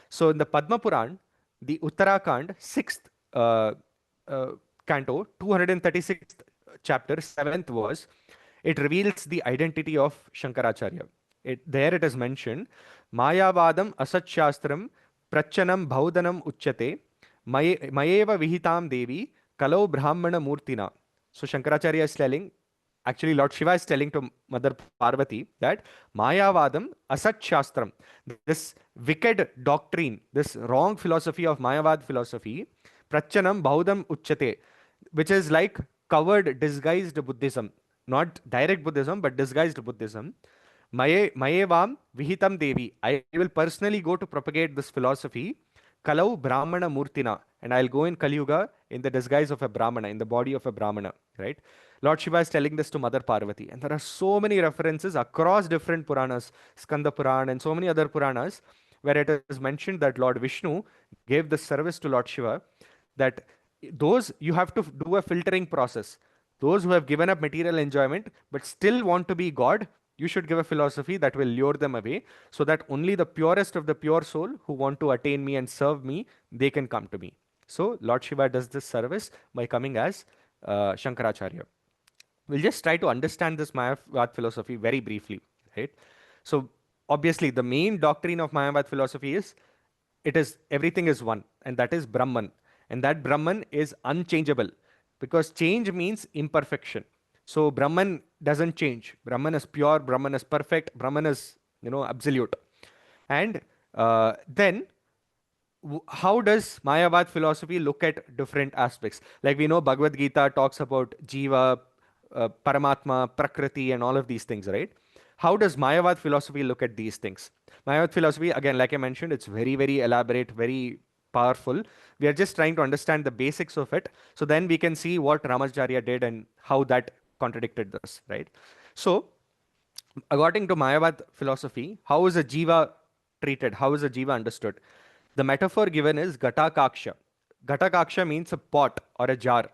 So in the Padma Puran, the Uttarakhand, 6th uh, canto, 236th chapter, 7th verse, it reveals the identity of Shankaracharya. There it is mentioned, Mayavadam Asat Shastram Prachanam Bhaudanam Uchyate Mayeva Vihitam Devi Kalau Brahmana Murtina. So Shankaracharya is telling, actually Lord Shiva is telling to Mother Parvati that Mayavadam Asat Shastram, this wicked doctrine, this wrong philosophy of Mayavad philosophy, Prachanam Bhaudam Uchyate, which is like covered, disguised Buddhism, not direct Buddhism, but disguised Buddhism. Mayevam Vihitam Devi. I will personally go to propagate this philosophy. Kalau Brahmana Murtina. And I'll go in Kali Yuga in the disguise of a Brahmana, in the body of a Brahmana, right? Lord Shiva is telling this to Mother Parvati. And there are so many references across different Puranas, Skanda Puran, and so many other Puranas, where it is mentioned that Lord Vishnu gave this service to Lord Shiva, that those you have to do a filtering process. Those who have given up material enjoyment but still want to be God, you should give a philosophy that will lure them away, so that only the purest of the pure soul who want to attain me and serve me, they can come to me. So Lord Shiva does this service by coming as Shankaracharya. We'll just try to understand this Mayavad philosophy very briefly, right? So obviously the main doctrine of Mayavad philosophy is it is everything is one, and that is Brahman. And that Brahman is unchangeable, because change means imperfection. So Brahman doesn't change. Brahman is pure, Brahman is perfect, Brahman is, absolute. And then how does Mayavad philosophy look at different aspects? Like we know Bhagavad Gita talks about Jiva, Paramatma, Prakriti, and all of these things, right? How does Mayavad philosophy look at these things? Mayavad philosophy, again, like I mentioned, it's very, very elaborate, very powerful. We are just trying to understand the basics of it. So then we can see what Ramacharya did and how that contradicted this, right? So, according to Mayavad philosophy, how is a jiva treated? How is a jiva understood? The metaphor given is Gatakaksha. Gatakaksha means a pot or a jar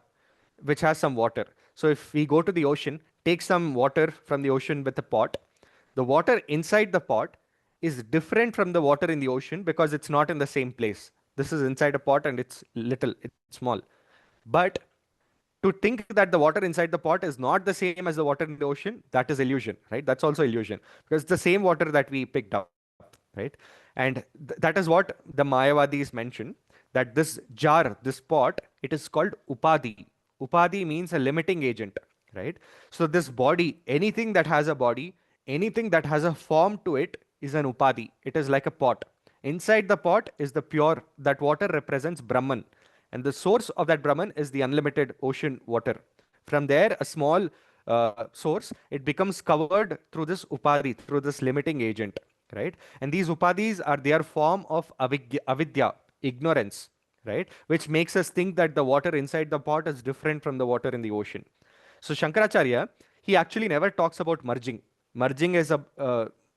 which has some water. So if we go to the ocean, take some water from the ocean with a pot, the water inside the pot is different from the water in the ocean because it's not in the same place. This is inside a pot and it's little, it's small. But to think that the water inside the pot is not the same as the water in the ocean, that is illusion, right? That's also illusion, because it's the same water that we picked up, right? And that is what the Mayavadis mention, that this jar, this pot, it is called Upadi. Upadi means a limiting agent, right? So this body, anything that has a body, anything that has a form to it is an Upadi. It is like a pot. Inside the pot is the pure, that water represents Brahman. And the source of that Brahman is the unlimited ocean water. From there, a small source, it becomes covered through this Upadi, through this limiting agent, right? And these Upadis are their form of avidya, ignorance, right? Which makes us think that the water inside the pot is different from the water in the ocean. So Shankaracharya, he actually never talks about merging. Merging is a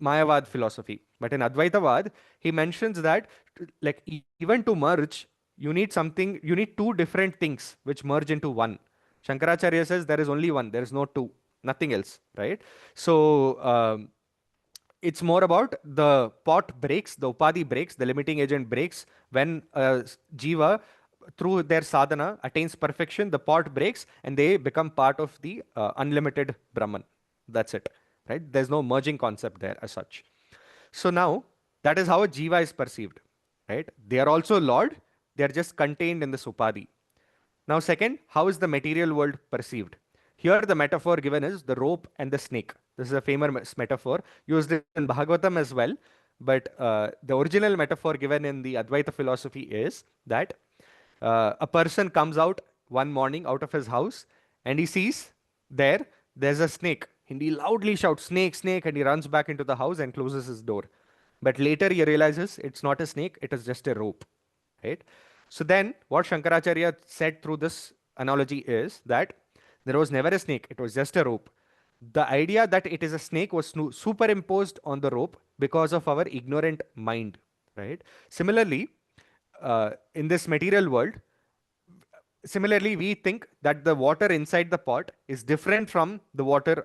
Mayavad philosophy. But in Advaitavad, he mentions that like even to merge, you need something, you need two different things which merge into one. Shankaracharya says there is only one, there is no two, nothing else, right? So it's more about the pot breaks, the upadhi breaks, the limiting agent breaks when jiva through their sadhana attains perfection, the pot breaks and they become part of the unlimited Brahman. That's it, right? There's no merging concept there as such. So now that is how a jiva is perceived, right? They are also Lord, they are just contained in this upadhi. Now, second, how is the material world perceived? Here, the metaphor given is the rope and the snake. This is a famous metaphor used in Bhagavatam as well. But the original metaphor given in the Advaita philosophy is that a person comes out one morning out of his house and he sees there's a snake. And he loudly shouts, "Snake, snake," and he runs back into the house and closes his door. But later he realizes it's not a snake, it is just a rope, right? So then what Shankaracharya said through this analogy is that there was never a snake, it was just a rope. The idea that it is a snake was superimposed on the rope because of our ignorant mind, right? Similarly, in this material world, similarly, we think that the water inside the pot is different from the water,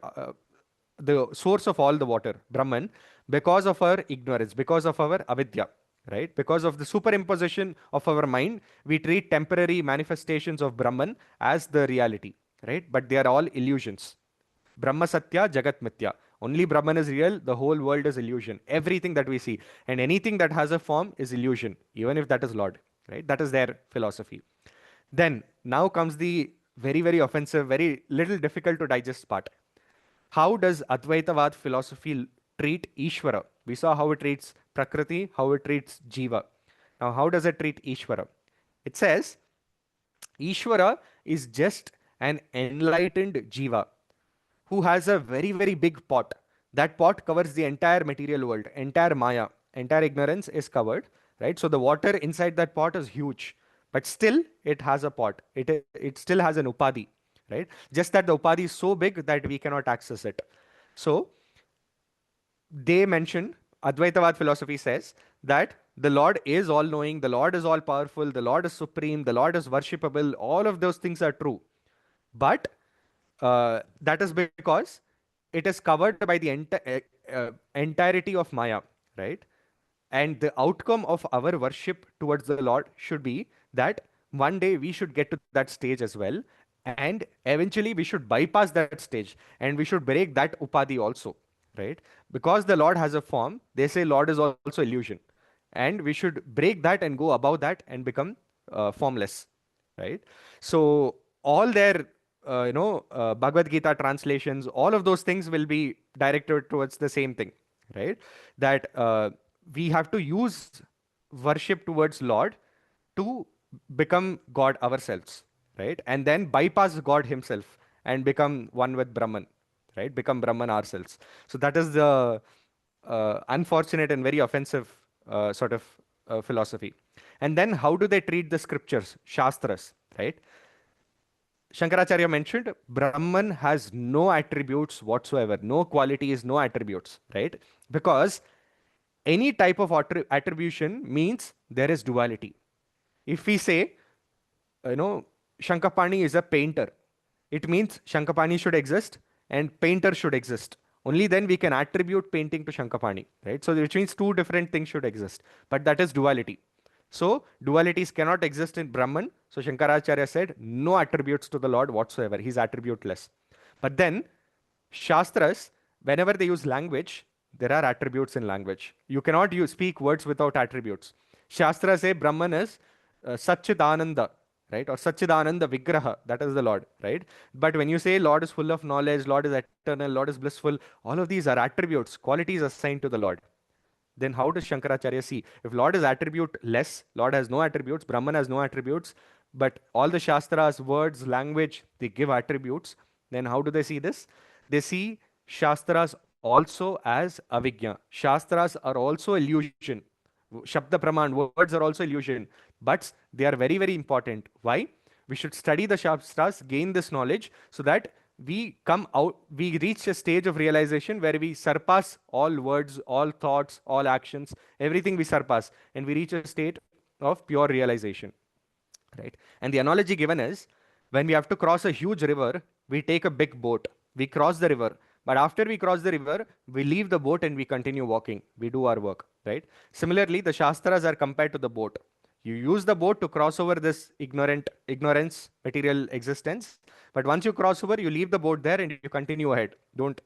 the source of all the water, Brahman, because of our ignorance, because of our avidya, right? Because of the superimposition of our mind, we treat temporary manifestations of Brahman as the reality, right? But they are all illusions. Brahma Satya, Jagat Mithya. Only Brahman is real, the whole world is illusion. Everything that we see and anything that has a form is illusion, even if that is Lord, right? That is their philosophy. Then now comes the very, very offensive, very little difficult to digest part. How does Advaitavad philosophy treat Ishvara? We saw how it treats Prakriti, how it treats Jiva. Now, how does it treat Ishvara? It says Ishvara is just an enlightened Jiva who has a very, very big pot. That pot covers the entire material world, entire Maya, entire ignorance is covered, right? So the water inside that pot is huge, but still it has a pot. It still has an upadhi, right? Just that the upadhi is so big that we cannot access it. So they mention, Advaitavad philosophy says that the Lord is all knowing, the Lord is all powerful, the Lord is supreme, the Lord is worshipable. All of those things are true. But that is because it is covered by the entirety of Maya, right? And the outcome of our worship towards the Lord should be that one day we should get to that stage as well. And eventually we should bypass that stage and we should break that upadhi also, right? Because the Lord has a form, they say Lord is also illusion. And we should break that and go above that and become formless, right? So all their Bhagavad Gita translations, all of those things will be directed towards the same thing, right? That we have to use worship towards Lord to become God ourselves, right? And then bypass God himself and become one with Brahman, right? Become Brahman ourselves. So that is the unfortunate and very offensive sort of philosophy. And then how do they treat the scriptures, Shastras, right? Shankaracharya mentioned Brahman has no attributes whatsoever, no qualities, no attributes, right? Because any type of attribution means there is duality. If we say, Shankapani is a painter, it means Shankapani should exist and painter should exist. Only then we can attribute painting to Shankapani, right? So which means two different things should exist, but that is duality. So dualities cannot exist in Brahman. So Shankaracharya said no attributes to the Lord whatsoever. He's attributeless. But then Shastras, whenever they use language, there are attributes in language. You cannot speak words without attributes. Shastras say Brahman is Satchidananda, right? Or Satchidananda Vigraha, that is the Lord, right? But when you say Lord is full of knowledge, Lord is eternal, Lord is blissful, all of these are attributes, qualities assigned to the Lord. Then how does Shankaracharya see? If Lord is attribute less, Lord has no attributes, Brahman has no attributes, but all the Shastras, words, language, they give attributes, then how do they see this? They see Shastras also as avijna. Shastras are also illusion. Shabda Praman, words are also illusion, but they are very, very important. Why? We should study the Shastras, gain this knowledge so that we come out, we reach a stage of realization where we surpass all words, all thoughts, all actions, everything we surpass, and we reach a state of pure realization, right? And the analogy given is, when we have to cross a huge river, we take a big boat, we cross the river, but after we cross the river, we leave the boat and we continue walking, we do our work, right? Similarly, the Shastras are compared to the boat. You use the boat to cross over this ignorance, material existence, but once you cross over, you leave the boat there and you continue ahead. Don't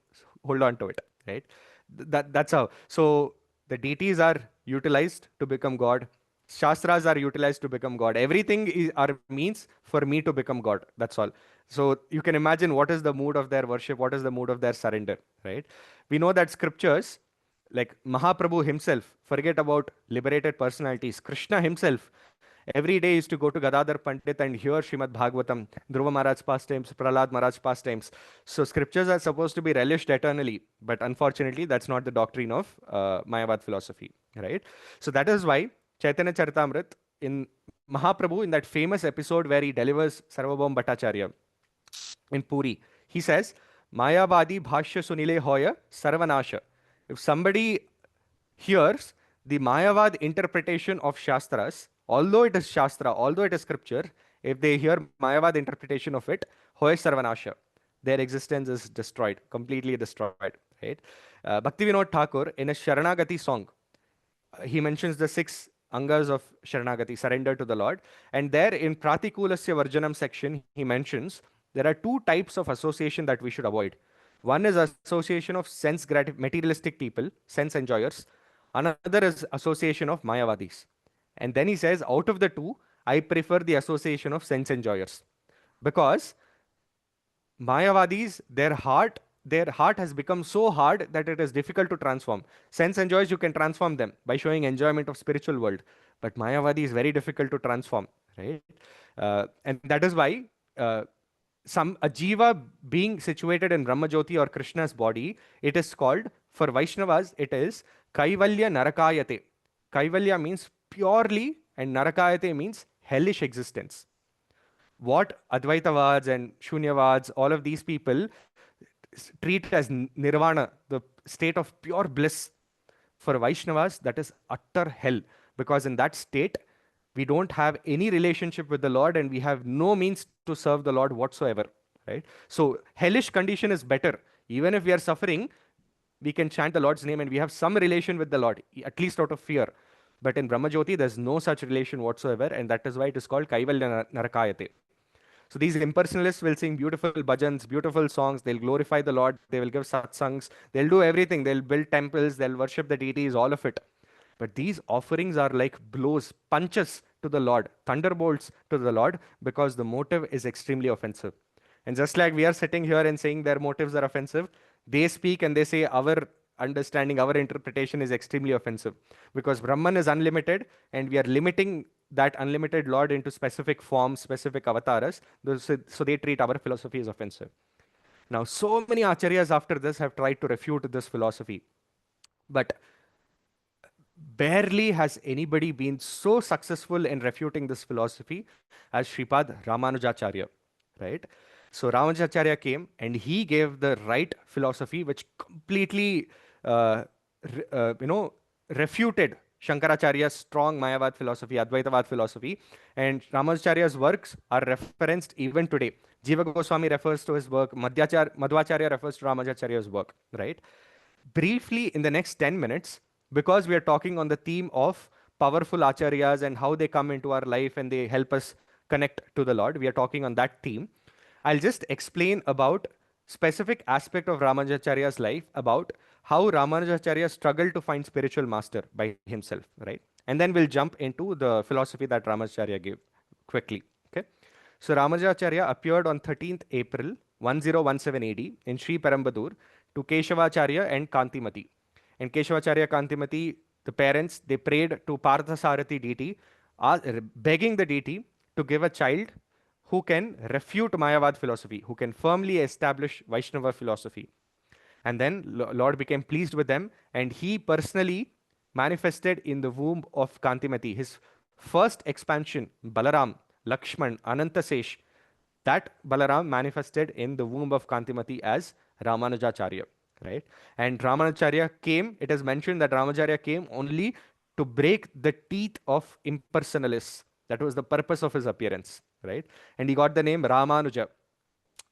hold on to it, right? That's how. So the deities are utilized to become God. Shastras are utilized to become God. Everything are means for me to become God. That's all. So you can imagine what is the mood of their worship, what is the mood of their surrender, right? We know that scriptures, like Mahaprabhu himself, forget about liberated personalities. Krishna himself, every day used to go to Gadadhar Pandit and hear Srimad Bhagavatam, Dhruva Maharaj's pastimes, Prahlad Maharaj's pastimes. So scriptures are supposed to be relished eternally, but unfortunately, that's not the doctrine of Mayavad philosophy, right? So that is why Chaitanya Charitamrit in Mahaprabhu, in that famous episode where he delivers Sarvabhaum Bhattacharya in Puri, he says, Mayavadi Bhashya Sunile Hoya Sarvanasha. If somebody hears the Mayavad interpretation of Shastras, although it is Shastra, although it is scripture, if they hear Mayavad interpretation of it, Hoy Sarvanasha, their existence is destroyed, completely destroyed, right? Bhaktivinoda Thakur, in a Sharanagati song, he mentions the six angas of Sharanagati, surrender to the Lord. And there in Pratikulasya Varjanam section, he mentions there are two types of association that we should avoid. One is association of materialistic people, sense enjoyers. Another is association of Mayavadis. And then he says, out of the two, I prefer the association of sense enjoyers. Because Mayavadis, their heart has become so hard that it is difficult to transform. Sense enjoyers, you can transform them by showing enjoyment of spiritual world, but Mayavadi is very difficult to transform, right? And that is why a jiva being situated in Brahmajyoti or Krishna's body, it is called, for Vaishnavas, it is Kaivalya Narakayate. Kaivalya means purely, and Narakayate means hellish existence. What Advaitavads and Shunyavads, all of these people treat as nirvana, the state of pure bliss. For Vaishnavas, that is utter hell, because in that state, we don't have any relationship with the Lord and we have no means to serve the Lord whatsoever, right? So hellish condition is better. Even if we are suffering, we can chant the Lord's name and we have some relation with the Lord, at least out of fear. But in Brahmajyoti, there's no such relation whatsoever, and that is why it is called Kaivalya Narakayate. So these impersonalists will sing beautiful bhajans, beautiful songs. They'll glorify the Lord. They will give satsangs. They'll do everything. They'll build temples. They'll worship the deities, all of it. But these offerings are like blows, punches to the Lord, thunderbolts to the Lord, because the motive is extremely offensive. And just like we are sitting here and saying their motives are offensive, they speak and they say our understanding, our interpretation is extremely offensive, because Brahman is unlimited and we are limiting that unlimited Lord into specific forms, specific avatars. So they treat our philosophy as offensive. Now, so many acharyas after this have tried to refute this philosophy, but barely has anybody been so successful in refuting this philosophy as Sripad Ramanujacharya, right? So Ramanujacharya came and he gave the right philosophy, which completely, refuted Shankaracharya's strong Mayavad philosophy, Advaitavad philosophy. And Ramanujacharya's works are referenced even today. Jiva Goswami refers to his work, Madhvacharya refers to Ramanujacharya's work, right? Briefly, in the next 10 minutes, because we are talking on the theme of powerful acharyas and how they come into our life and they help us connect to the Lord, we are talking on that theme. I'll just explain about specific aspect of Ramanujacharya's life, about how Ramanujacharya struggled to find spiritual master by himself, right? And then we'll jump into the philosophy that Ramanujacharya gave quickly, okay? So Ramanujacharya appeared on 13th April 1017 AD in Sri Perambadur to Keshavacharya and Kantimati. And Keshavacharya Kantimati, the parents, they prayed to Parthasarathi deity, begging the deity to give a child who can refute Mayavad philosophy, who can firmly establish Vaishnava philosophy. And then Lord became pleased with them, and he personally manifested in the womb of Kantimati. His first expansion, Balaram, Lakshman, Anantasesh, That Balaram manifested in the womb of Kantimati as Ramanujacharya, right? And Ramanujacharya came, it is mentioned that Ramanujacharya came only to break the teeth of impersonalists. That was the purpose of his appearance, right? And he got the name Ramanuja,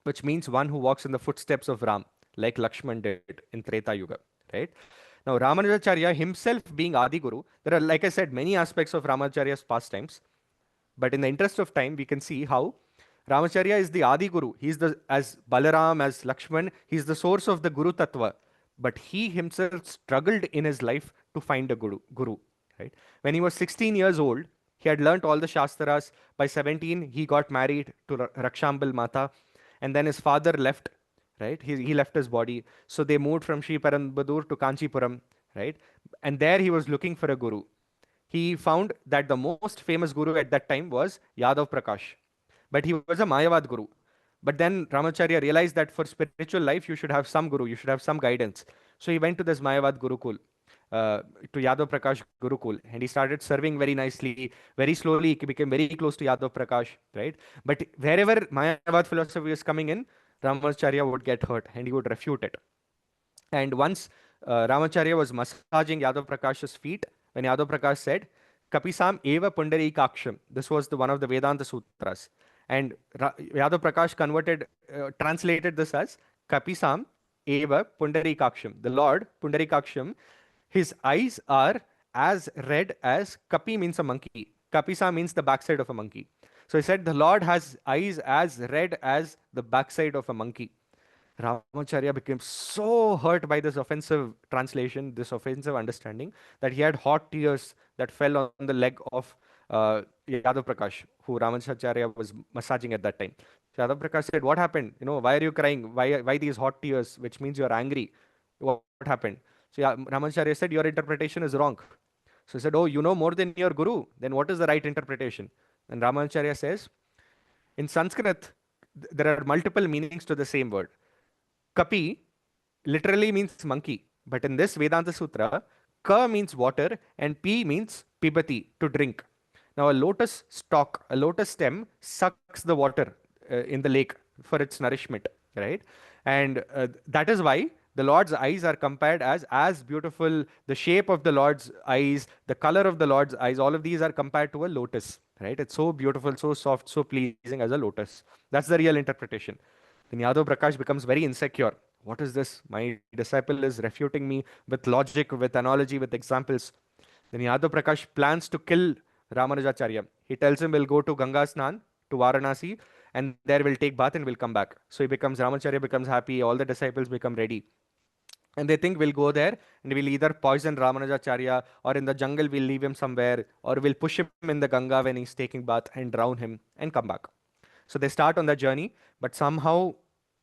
which means one who walks in the footsteps of Ram, like Lakshman did in Treta Yuga, right? Now, Ramanujacharya himself being Adi Guru, there are, like I said, many aspects of Ramanujacharya's pastimes, but in the interest of time, we can see how Ramacharya is the Adi Guru. He's the, as Balaram, as Lakshman, he's the source of the Guru Tattva. But he himself struggled in his life to find a guru, right? When he was 16 years old, he had learnt all the Shastras. By 17, he got married to Rakshambal Mata. And then his father left, right? He left his body. So they moved from Sri Parambadur to Kanchipuram, right? And there he was looking for a guru. He found that the most famous guru at that time was Yadav Prakash, but he was a Mayavad guru. But then Ramacharya realized that for spiritual life, you should have some guru, you should have some guidance. So he went to this Mayavad Gurukul, to Yadav Prakash Gurukul, and he started serving very nicely. Very slowly, he became very close to Yadav Prakash, right? But wherever Mayavad philosophy was coming in, Ramacharya would get hurt and he would refute it. And once Ramacharya was massaging Yadav Prakash's feet, when Yadav Prakash said, Kapisam eva pundarikaksham. This was one of the Vedanta Sutras. And Yadav Prakash translated this as Kapisam eva pundarikaksham. The Lord, Pundarikaksham, his eyes are as red as Kapi means a monkey. Kapisa means the backside of a monkey. So he said, the Lord has eyes as red as the backside of a monkey. Ramacharya became so hurt by this offensive translation, this offensive understanding, that he had hot tears that fell on the leg of Yadav Prakash, who Ramacharya was massaging at that time. So Yadav Prakash said, "What happened? Why are you crying? Why these hot tears? Which means you are angry. What happened?" So Ramacharya said, "Your interpretation is wrong." So he said, "Oh, you know more than your guru. Then what is the right interpretation?" And Ramacharya says, in Sanskrit, there are multiple meanings to the same word. Kapi literally means monkey, but in this Vedanta Sutra, Ka means water and Pi means pibati, to drink. Now, a lotus stalk, a lotus stem sucks the water in the lake for its nourishment, right? And that is why the Lord's eyes are compared as beautiful, the shape of the Lord's eyes, the color of the Lord's eyes, all of these are compared to a lotus, right? It's so beautiful, so soft, so pleasing as a lotus. That's the real interpretation. Then Yadav Prakash becomes very insecure. What is this? My disciple is refuting me with logic, with analogy, with examples. Then Yadav Prakash plans to kill Ramanujacharya. He tells him we'll go to Ganga Snan, to Varanasi, and there we'll take bath and we'll come back. So Ramacharya becomes happy, all the disciples become ready. And they think we'll go there and we'll either poison Ramanujacharya, or in the jungle we'll leave him somewhere, or we'll push him in the Ganga when he's taking bath and drown him and come back. So they start on the journey, but somehow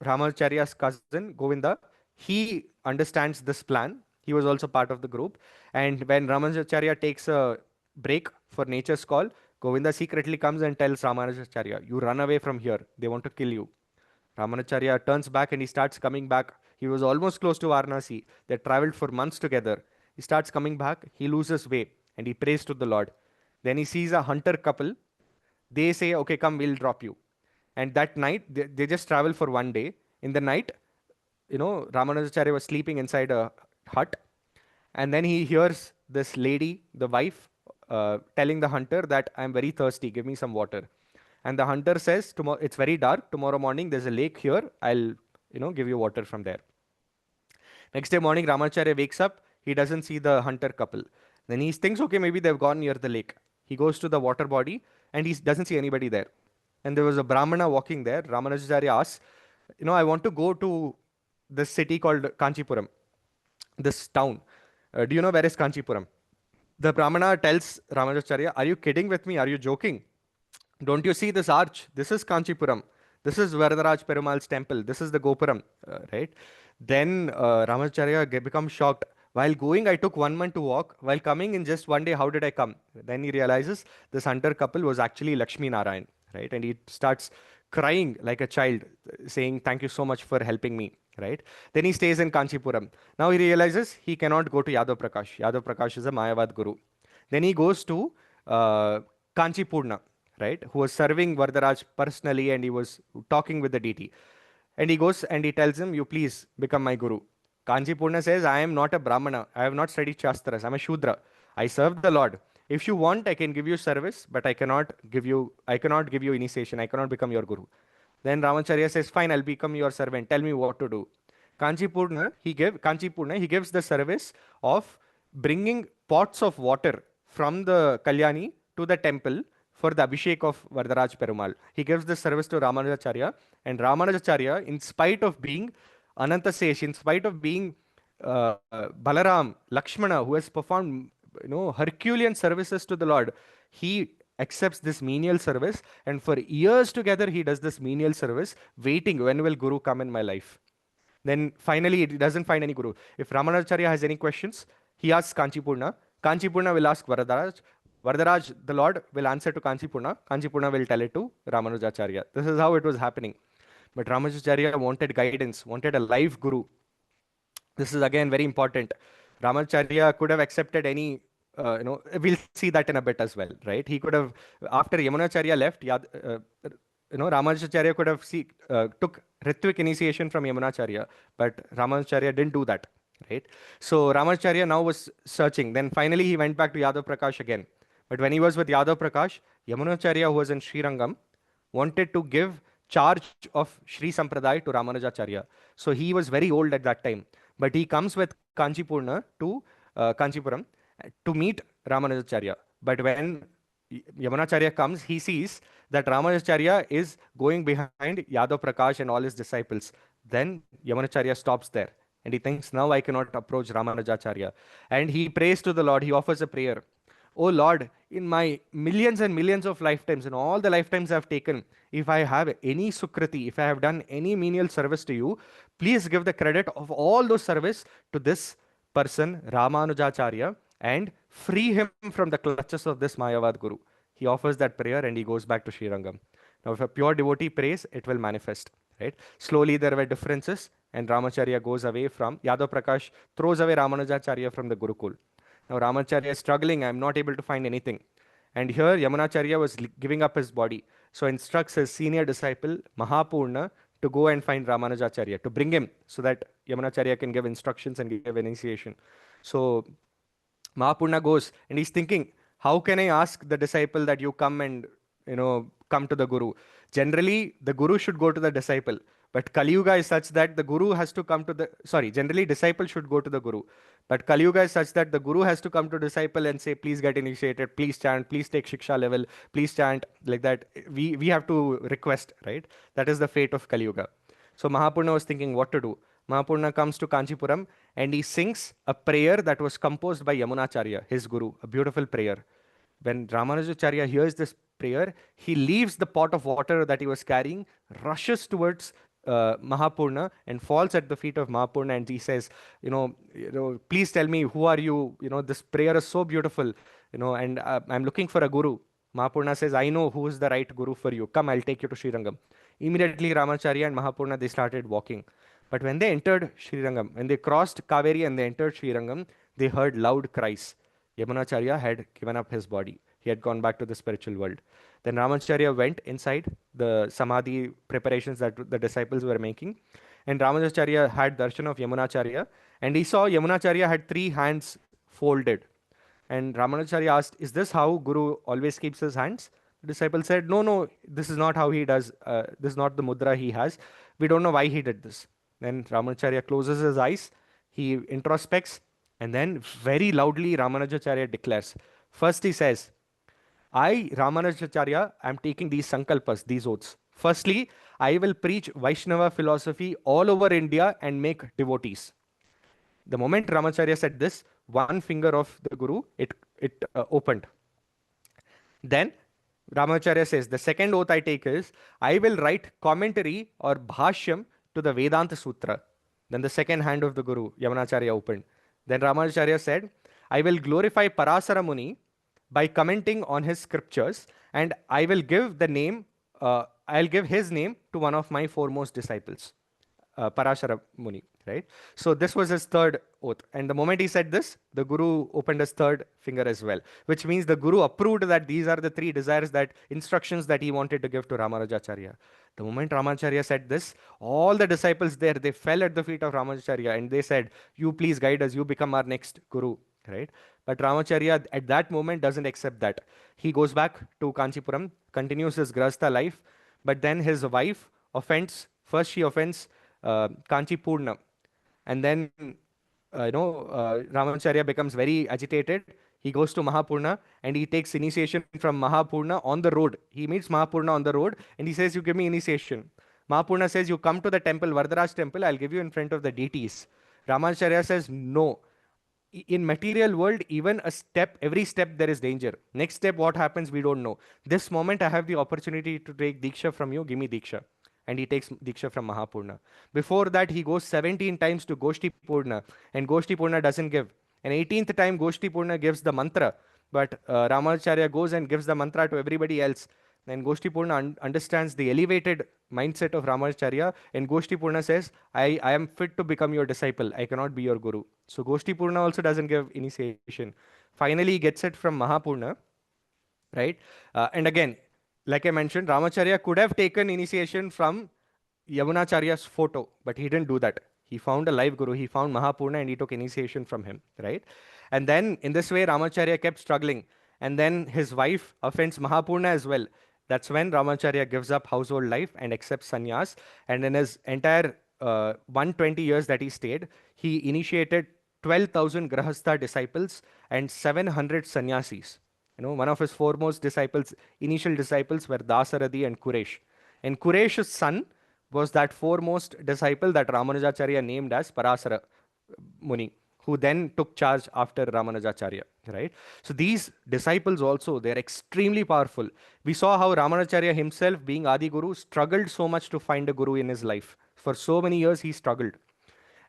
Ramacharya's cousin Govinda, he understands this plan. He was also part of the group. And when Ramacharya takes a break for nature's call, Govinda secretly comes and tells Ramanujacharya, "You run away from here. They want to kill you." Ramanujacharya turns back and he starts coming back. He was almost close to Varanasi. They traveled for months together. He starts coming back. He loses way and he prays to the Lord. Then he sees a hunter couple. They say, "Okay, come, we'll drop you." And that night, they just travel for one day. In the night, Ramanujacharya was sleeping inside a hut. And then he hears this lady, the wife, telling the hunter that I'm very thirsty, give me some water. And the hunter says, tomorrow, it's very dark, tomorrow morning there's a lake here, I'll give you water from there. Next day morning, Ramacharya wakes up, he doesn't see the hunter couple. Then he thinks, okay, maybe they've gone near the lake. He goes to the water body and he doesn't see anybody there. And there was a Brahmana walking there. Ramanujacharya asks, I want to go to this city called Kanchipuram, this town. Do you know where is Kanchipuram? The Brahmana tells Ramanujacharya, are you kidding with me? Are you joking? Don't you see this arch? This is Kanchipuram. This is Varadaraj Perumal's temple. This is the Gopuram, right? Then Ramacharya becomes shocked. While going, I took 1 month to walk. While coming in just one day, how did I come? Then he realizes this hunter couple was actually Lakshmi Narayan, right? And he starts crying like a child, saying, thank you so much for helping me, right? Then he stays in Kanchipuram. Now he realizes he cannot go to Yadav Prakash. Yadav Prakash is a Mayavad guru. Then he goes to Kanchipurna, right, who was serving Varadaraj personally, and he was talking with the deity. And he goes and he tells him, "You please become my guru." Kanchipurna says, "I am not a Brahmana. I have not studied Shastras. I'm a Shudra. I serve the Lord. If you want, I can give you service, but I cannot give you initiation. I cannot become your guru." Then Ramacharya says, "Fine, I'll become your servant. Tell me what to do." Kanchipurna, he gives the service of bringing pots of water from the Kalyani to the temple for the Abhishek of Varadaraj Perumal. He gives this service to Ramanujacharya, and Ramanujacharya, in spite of being Anantasesh, in spite of being Balaram, Lakshmana, who has performed Herculean services to the Lord, he accepts this menial service, and for years together he does this menial service, waiting when will Guru come in my life. Then finally, he doesn't find any guru. If Ramanujacharya has any questions, he asks Kanchipurna. Kanchipurna will ask Varadaraj. Varadaraj, the Lord, will answer to Kanchipurna. Kanchipurna will tell it to Ramanujacharya. This is how it was happening. But Ramanujacharya wanted guidance, wanted a live guru. This is again very important. Ramacharya could have accepted any, we'll see that in a bit as well, right? He could have, after Yamunacharya left, Ramacharya could have took Ritwik initiation from Yamunacharya, but Ramacharya didn't do that, right? So Ramacharya now was searching. Then finally he went back to Yadav Prakash again. But when he was with Yadav Prakash, Yamunacharya, who was in Srirangam, wanted to give charge of Sri Sampradaya to Ramanujacharya. So he was very old at that time. But he comes with Kanchipurna to Kanchipuram to meet Ramanujacharya. But when Yamunacharya comes, he sees that Ramanujacharya is going behind Yadav Prakash and all his disciples. Then Yamunacharya stops there and he thinks, now I cannot approach Ramanujacharya. And he prays to the Lord, he offers a prayer. Oh Lord, in my millions and millions of lifetimes, in all the lifetimes I've taken, if I have any sukriti, if I have done any menial service to you, please give the credit of all those service to this person, Ramanujacharya, and free him from the clutches of this Mayavad Guru. He offers that prayer and he goes back to Srirangam. Now, if a pure devotee prays, it will manifest. Right? Slowly there were differences, and Ramacharya goes away from Yadav Prakash, throws away Ramanujacharya from the Gurukul. Now Ramacharya is struggling. I'm not able to find anything. And here Yamunacharya was giving up his body. So instructs his senior disciple Mahapurna to go and find Ramanujacharya, to bring him so that Yamunacharya can give instructions and give initiation. So Mahapurna goes and he's thinking, how can I ask the disciple that you come and come to the Guru? Generally, the Guru should go to the disciple. But Kali Yuga is such that the Guru has to come to the, generally disciple should go to the Guru. But Kali Yuga is such that the Guru has to come to disciple and say, please get initiated, please chant, please take Shiksha level, please chant, like that. We have to request, right? That is the fate of Kali Yuga. So Mahapurna was thinking what to do. Mahapurna comes to Kanchipuram and he sings a prayer that was composed by Yamunacharya, his Guru, a beautiful prayer. When Ramanujacharya hears this prayer, he leaves the pot of water that he was carrying, rushes towards Mahapurna and falls at the feet of Mahapurna, and he says, please tell me, who are you? This prayer is so beautiful, and I'm looking for a guru. Mahapurna says, I know who is the right guru for you. Come, I'll take you to Srirangam. Immediately, Ramacharya and Mahapurna, they started walking. But when they entered Srirangam, when they crossed Kaveri and they entered Srirangam, they heard loud cries. Yamunacharya had given up his body. He had gone back to the spiritual world. Then Ramacharya went inside the Samadhi preparations that the disciples were making. And Ramacharya had darshan of Yamunacharya. And he saw Yamunacharya had 3 hands folded. And Ramanujacharya asked, is this how Guru always keeps his hands? The disciple said, no, this is not how he does. This is not the mudra he has. We don't know why he did this. Then Ramanujacharya closes his eyes. He introspects. And then very loudly Ramanujacharya declares. First he says, I, Ramanujacharya, am taking these sankalpas, these oaths. Firstly, I will preach Vaishnava philosophy all over India and make devotees. The moment Ramacharya said this, one finger of the Guru, it opened. Then Ramacharya says, the second oath I take is, I will write commentary or bhashyam to the Vedanta Sutra. Then the second hand of the Guru, Yamunacharya, opened. Then Ramacharya said, I will glorify Parasara Muni by commenting on his scriptures, and I will give the name, I'll give his name to one of my foremost disciples, Parasara Muni, right? So this was his third oath. And the moment he said this, the Guru opened his third finger as well, which means the Guru approved that these are the three desires, that instructions that he wanted to give to Ramanujacharya. The moment Ramacharya said this, all the disciples there, they fell at the feet of Ramacharya and they said, you please guide us, you become our next Guru, right? But Ramacharya at that moment doesn't accept that. He goes back to Kanchipuram, continues his Grahastha life, but then his wife offends, first she offends Kanchi Purna, and then Ramacharya becomes very agitated. He goes to Mahapurna and he takes initiation from Mahapurna on the road. He meets Mahapurna on the road and he says, you give me initiation. Mahapurna says, you come to the temple, Varadaraj temple, I'll give you in front of the deities. Ramacharya says, no. In material world, even a step, every step there is danger. Next step, what happens, we don't know. This moment, I have the opportunity to take Diksha from you, give me Diksha. And he takes Diksha from Mahapurna. Before that, he goes 17 times to Goshti Purna, and Goshti Purna doesn't give. And 18th time, Goshti Purna gives the mantra, but Ramacharya goes and gives the mantra to everybody else. Then Goshti Purna understands the elevated mindset of Ramacharya, and Goshti Purna says, I am fit to become your disciple. I cannot be your guru. So Goshti Purna also doesn't give initiation. Finally, he gets it from Mahapurna, right? And again, like I mentioned, Ramacharya could have taken initiation from Yamunacharya's photo, but he didn't do that. He found a live guru, he found Mahapurna and he took initiation from him, right? And then in this way, Ramacharya kept struggling. And then his wife offends Mahapurna as well. That's when Ramacharya gives up household life and accepts sannyas. And in his entire 120 years that he stayed, he initiated 12,000 Grahastha disciples and 700 sannyasis. One of his foremost disciples, initial disciples, were Dasaradi and Kuresh. And Kuresh's son was that foremost disciple that Ramanujacharya named as Parasara Muni, who then took charge after Ramanujacharya, right? So these disciples also, they're extremely powerful. We saw how Ramanujacharya himself, being Adi Guru, struggled so much to find a guru in his life. For so many years, he struggled.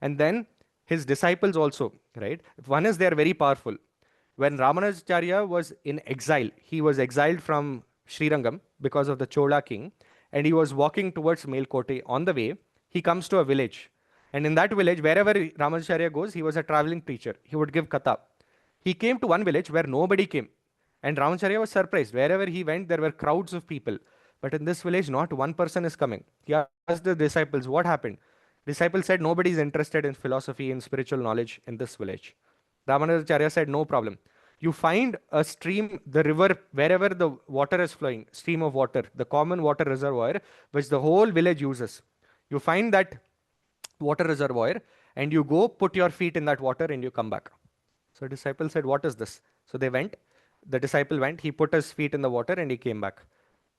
And then his disciples also, right? One is they're very powerful. When Ramanujacharya was in exile, he was exiled from Srirangam because of the Chola king, and he was walking towards Melkote. On the way, he comes to a village. And in that village, wherever Ramanujacharya goes, he was a traveling preacher. He would give katha. He came to one village where nobody came. And Ramacharya was surprised. Wherever he went, there were crowds of people. But in this village, not one person is coming. He asked the disciples, what happened? Disciples said, nobody is interested in philosophy and spiritual knowledge in this village. Ramanujacharya said, no problem. You find a stream, the river, wherever the water is flowing, stream of water, the common water reservoir, which the whole village uses. You find that water reservoir and you go put your feet in that water and you come back. So disciple said, what is this? So they went, the disciple went, he put his feet in the water and he came back.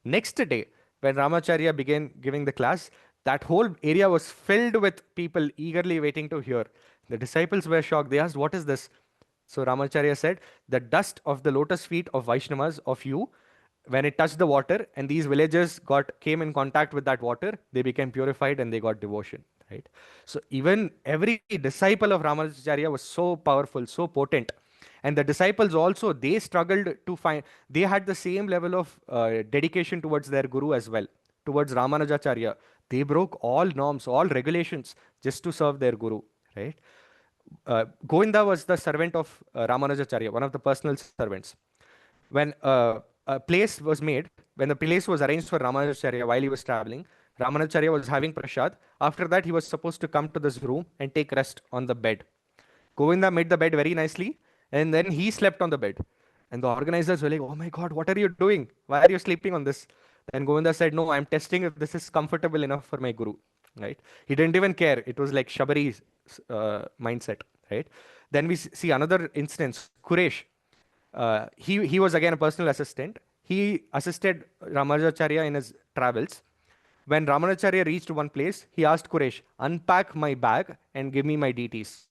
Next day, when Ramacharya began giving the class, that whole area was filled with people eagerly waiting to hear. The disciples were shocked. They asked, what is this? So Ramacharya said, the dust of the lotus feet of Vaishnavas, of you, when it touched the water and these villagers came in contact with that water, they became purified and they got devotion, right? So even every disciple of Ramacharya was so powerful, so potent. And the disciples also, they struggled to find, they had the same level of dedication towards their guru as well, towards Ramanujacharya. They broke all norms, all regulations just to serve their guru, right? Govinda was the servant of Ramanujacharya, one of the personal servants. When a place was made, when the place was arranged for Ramanujacharya while he was traveling, Ramanujacharya was having prasad. After that, he was supposed to come to this room and take rest on the bed. Govinda made the bed very nicely, and then he slept on the bed. And the organizers were like, oh my God, what are you doing? Why are you sleeping on this? Then Govinda said, no, I'm testing if this is comfortable enough for my guru, right? He didn't even care. It was like Shabari's mindset, right? Then we see another instance, Kuresh. He was again a personal assistant. He assisted Ramanujacharya in his travels. When Ramanujacharya reached one place, he asked Kuresh, unpack my bag and give me my deities.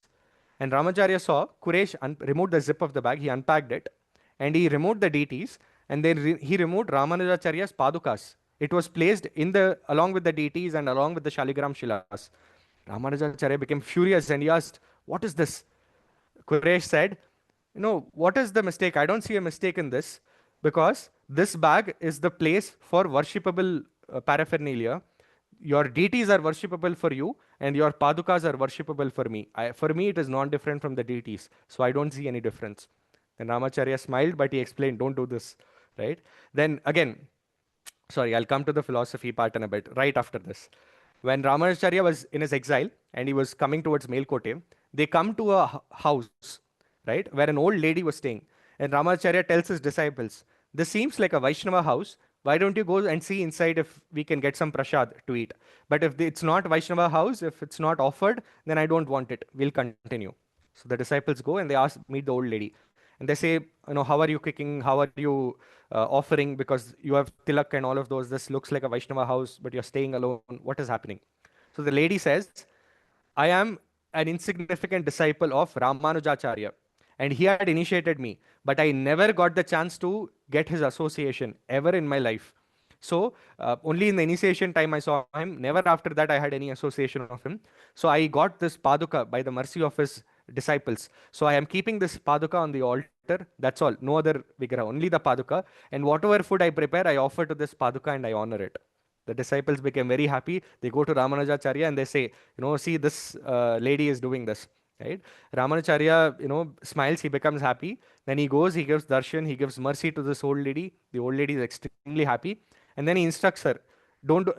And Ramacharya saw Kuresh removed the zip of the bag, he unpacked it, and he removed the deities, and then he removed Ramanujacharya's padukas. It was placed along with the deities and along with the Shaligram Shilas. Ramanujacharya became furious and he asked, what is this? Kuresh said, what is the mistake? I don't see a mistake in this, because this bag is the place for worshipable paraphernalia. your deities are worshipable for you and your padukas are worshipable for me. For me, it is non-different from the deities. So I don't see any difference. Then Ramacharya smiled, but he explained, don't do this, right? Then again, sorry, I'll come to the philosophy part in a bit, right after this. When Ramacharya was in his exile and he was coming towards Melkote, they come to a house, right, where an old lady was staying. And Ramacharya tells his disciples, this seems like a Vaishnava house. Why don't you go and see inside if we can get some prasad to eat? But if it's not Vaishnava house, if it's not offered, then I don't want it. We'll continue. So the disciples go and they ask, meet the old lady. And they say, how are you cooking? How are you offering? Because you have tilak and all of those. This looks like a Vaishnava house, but you're staying alone. What is happening? So the lady says, I am an insignificant disciple of Ramanujacharya, and he had initiated me, but I never got the chance to get his association ever in my life. So only in the initiation time I saw him. Never after that I had any association of him. So I got this paduka by the mercy of his disciples. So I am keeping this paduka on the altar. That's all. No other vigraha, only the paduka. And whatever food I prepare, I offer to this paduka and I honor it. The disciples became very happy. They go to Ramanujacharya and they say, see, this lady is doing this. Right? Ramanujacharya, smiles, he becomes happy. Then he goes, he gives darshan, he gives mercy to this old lady. The old lady is extremely happy. And then he instructs her, don't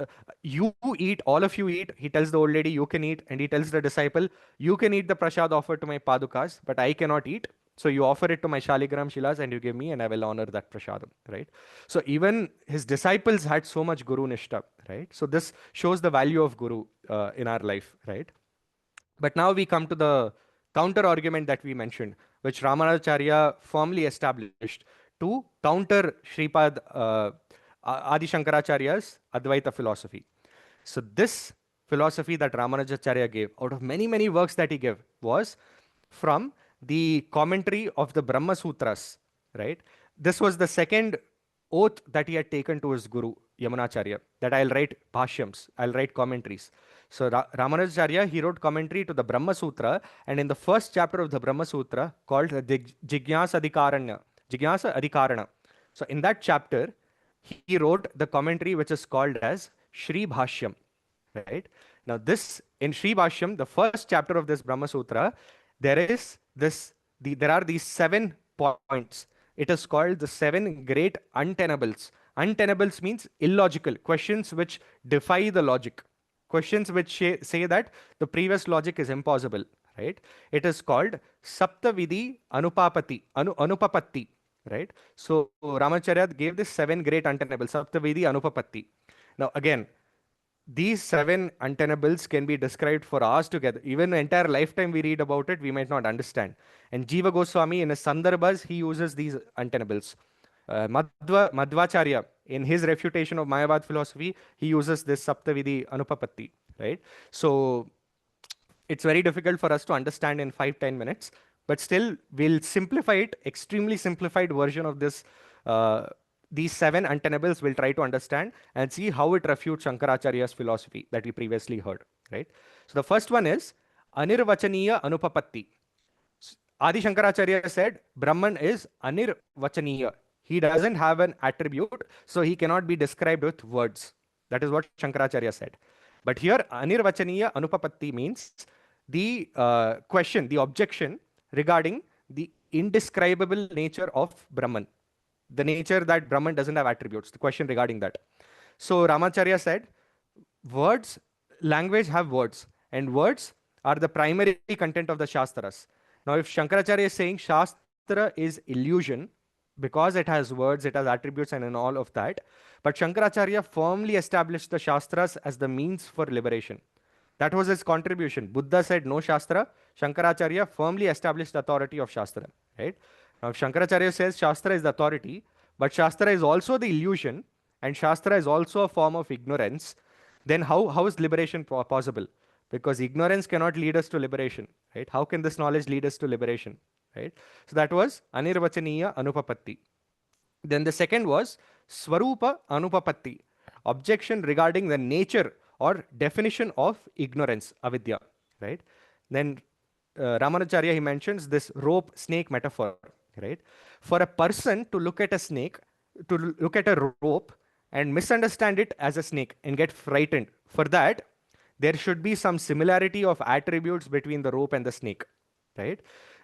you eat, all of you eat. He tells the old lady, you can eat. And he tells the disciple, you can eat the prasad offered to my padukas, but I cannot eat. So you offer it to my Shaligram Shilas and you give me, and I will honor that prasadam, right? So even his disciples had so much Guru Nishta, right? So this shows the value of Guru in our life, right? But now we come to the counter argument that we mentioned, which Ramanujacharya firmly established to counter Sripad Adi Shankaracharya's Advaita philosophy. So this philosophy that Ramanujacharya gave, out of many, many works that he gave, was from the commentary of the Brahma Sutras, right? This was the second oath that he had taken to his guru, Yamunacharya, that I'll write bhashyams, I'll write commentaries. So Ramanujacharya, he wrote commentary to the Brahma Sutra, and in the first chapter of the Brahma Sutra, called the Jigyasa Adhikarana. So in that chapter, he wrote the commentary which is called as Shri Bhashyam, right? Now this, in Shri Bhashyam, the first chapter of this Brahma Sutra, there are these 7 points. It is called the 7 great untenables. Untenables means illogical, questions which defy the logic, questions which say that the previous logic is impossible, right? It is called Saptavidi Anupapatti, right? So Ramacharya gave this 7 great untenables, Saptavidi Anupapatti. Now again, these 7 untenables can be described for hours together. Even an entire lifetime we read about it, we might not understand. And Jiva Goswami, in his Sandarbhas, he uses these untenables. Madhvacharya, in his refutation of Mayavad philosophy, he uses this Saptavidi Anupapatti, right? So it's very difficult for us to understand in 5-10 minutes, but still we'll simplify it, extremely simplified version of this. These 7 untenables we'll try to understand and see how it refutes Shankaracharya's philosophy that we previously heard, right? So the first one is Anirvachaniya Anupapatti. Adi Shankaracharya said Brahman is Anirvachaniya. He doesn't have an attribute, so he cannot be described with words. That is what Shankaracharya said. But here, Anirvachaniya Anupapatti means the question, the objection regarding the indescribable nature of Brahman, the nature that Brahman doesn't have attributes, the question regarding that. So Ramacharya said, words, language have words, and words are the primary content of the Shastras. Now, if Shankaracharya is saying Shastra is illusion, because it has words, it has attributes and all of that, but Shankaracharya firmly established the Shastras as the means for liberation. That was his contribution. Buddha said no Shastra. Shankaracharya firmly established the authority of Shastra, right? Now, if Shankaracharya says Shastra is the authority, but Shastra is also the illusion, and Shastra is also a form of ignorance, then how is liberation possible? Because ignorance cannot lead us to liberation, right? How can this knowledge lead us to liberation, right? So that was Anirvachaniya Anupapatti. Then the second was Swarupa Anupapatti, objection regarding the nature or definition of ignorance, avidya, right? Then Ramanujacharya, he mentions this rope snake metaphor, right? For a person to look at a snake, to look at a rope, and misunderstand it as a snake and get frightened. For that, there should be some similarity of attributes between the rope and the snake, right?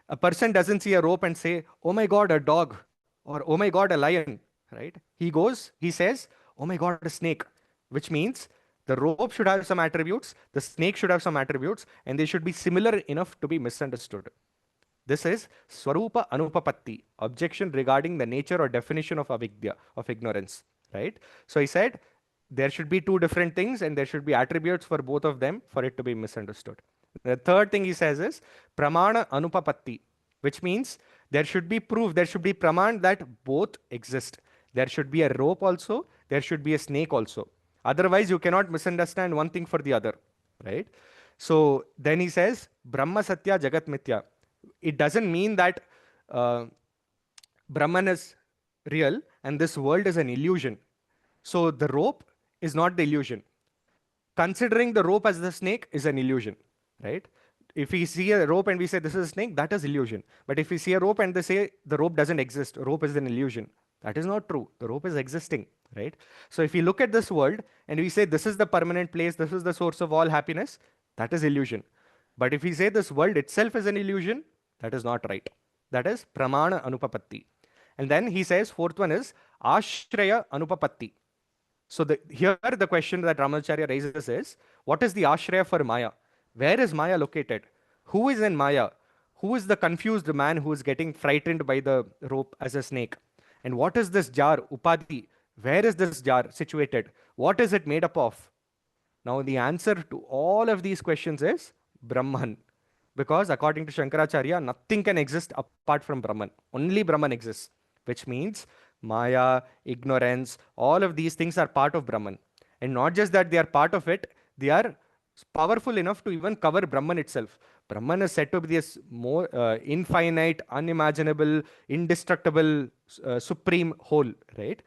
A person doesn't see a rope and say, "Oh my God, a dog," or "Oh my God, a lion," right? He says, "Oh my God, a snake," which means the rope should have some attributes, the snake should have some attributes, and they should be similar enough to be misunderstood. This is Swarupa Anupapatti, objection regarding the nature or definition of avidya, of ignorance, right? So he said there should be two different things and there should be attributes for both of them for it to be misunderstood. The third thing he says is Pramana Anupapatti, which means there should be proof, there should be praman that both exist. There should be a rope also, there should be a snake also. Otherwise, you cannot misunderstand one thing for the other, right? So then he says Brahma Satya Jagat Mithya. It doesn't mean that uh, Brahman is real and this world is an illusion. So the rope is not the illusion. Considering the rope as the snake is an illusion, right? If we see a rope and we say this is a snake, that is illusion. But if we see a rope and they say the rope doesn't exist, rope is an illusion, that is not true. The rope is existing, right? So if we look at this world and we say this is the permanent place, this is the source of all happiness, that is illusion. But if we say this world itself is an illusion, that is not right. That is pramana anupapatti. And then he says, fourth one is ashraya anupapatti. So here the question that Ramacharya raises is, what is the ashraya for Maya? Where is Maya located? Who is in Maya? Who is the confused man who is getting frightened by the rope as a snake? And what is this jar, Upadi? Where is this jar situated? What is it made up of? Now the answer to all of these questions is Brahman. Because according to Shankaracharya, nothing can exist apart from Brahman. Only Brahman exists, which means Maya, ignorance, all of these things are part of Brahman. And not just that they are part of it, they are powerful enough to even cover Brahman itself. Brahman is said to be this more infinite, unimaginable, indestructible, supreme whole, right?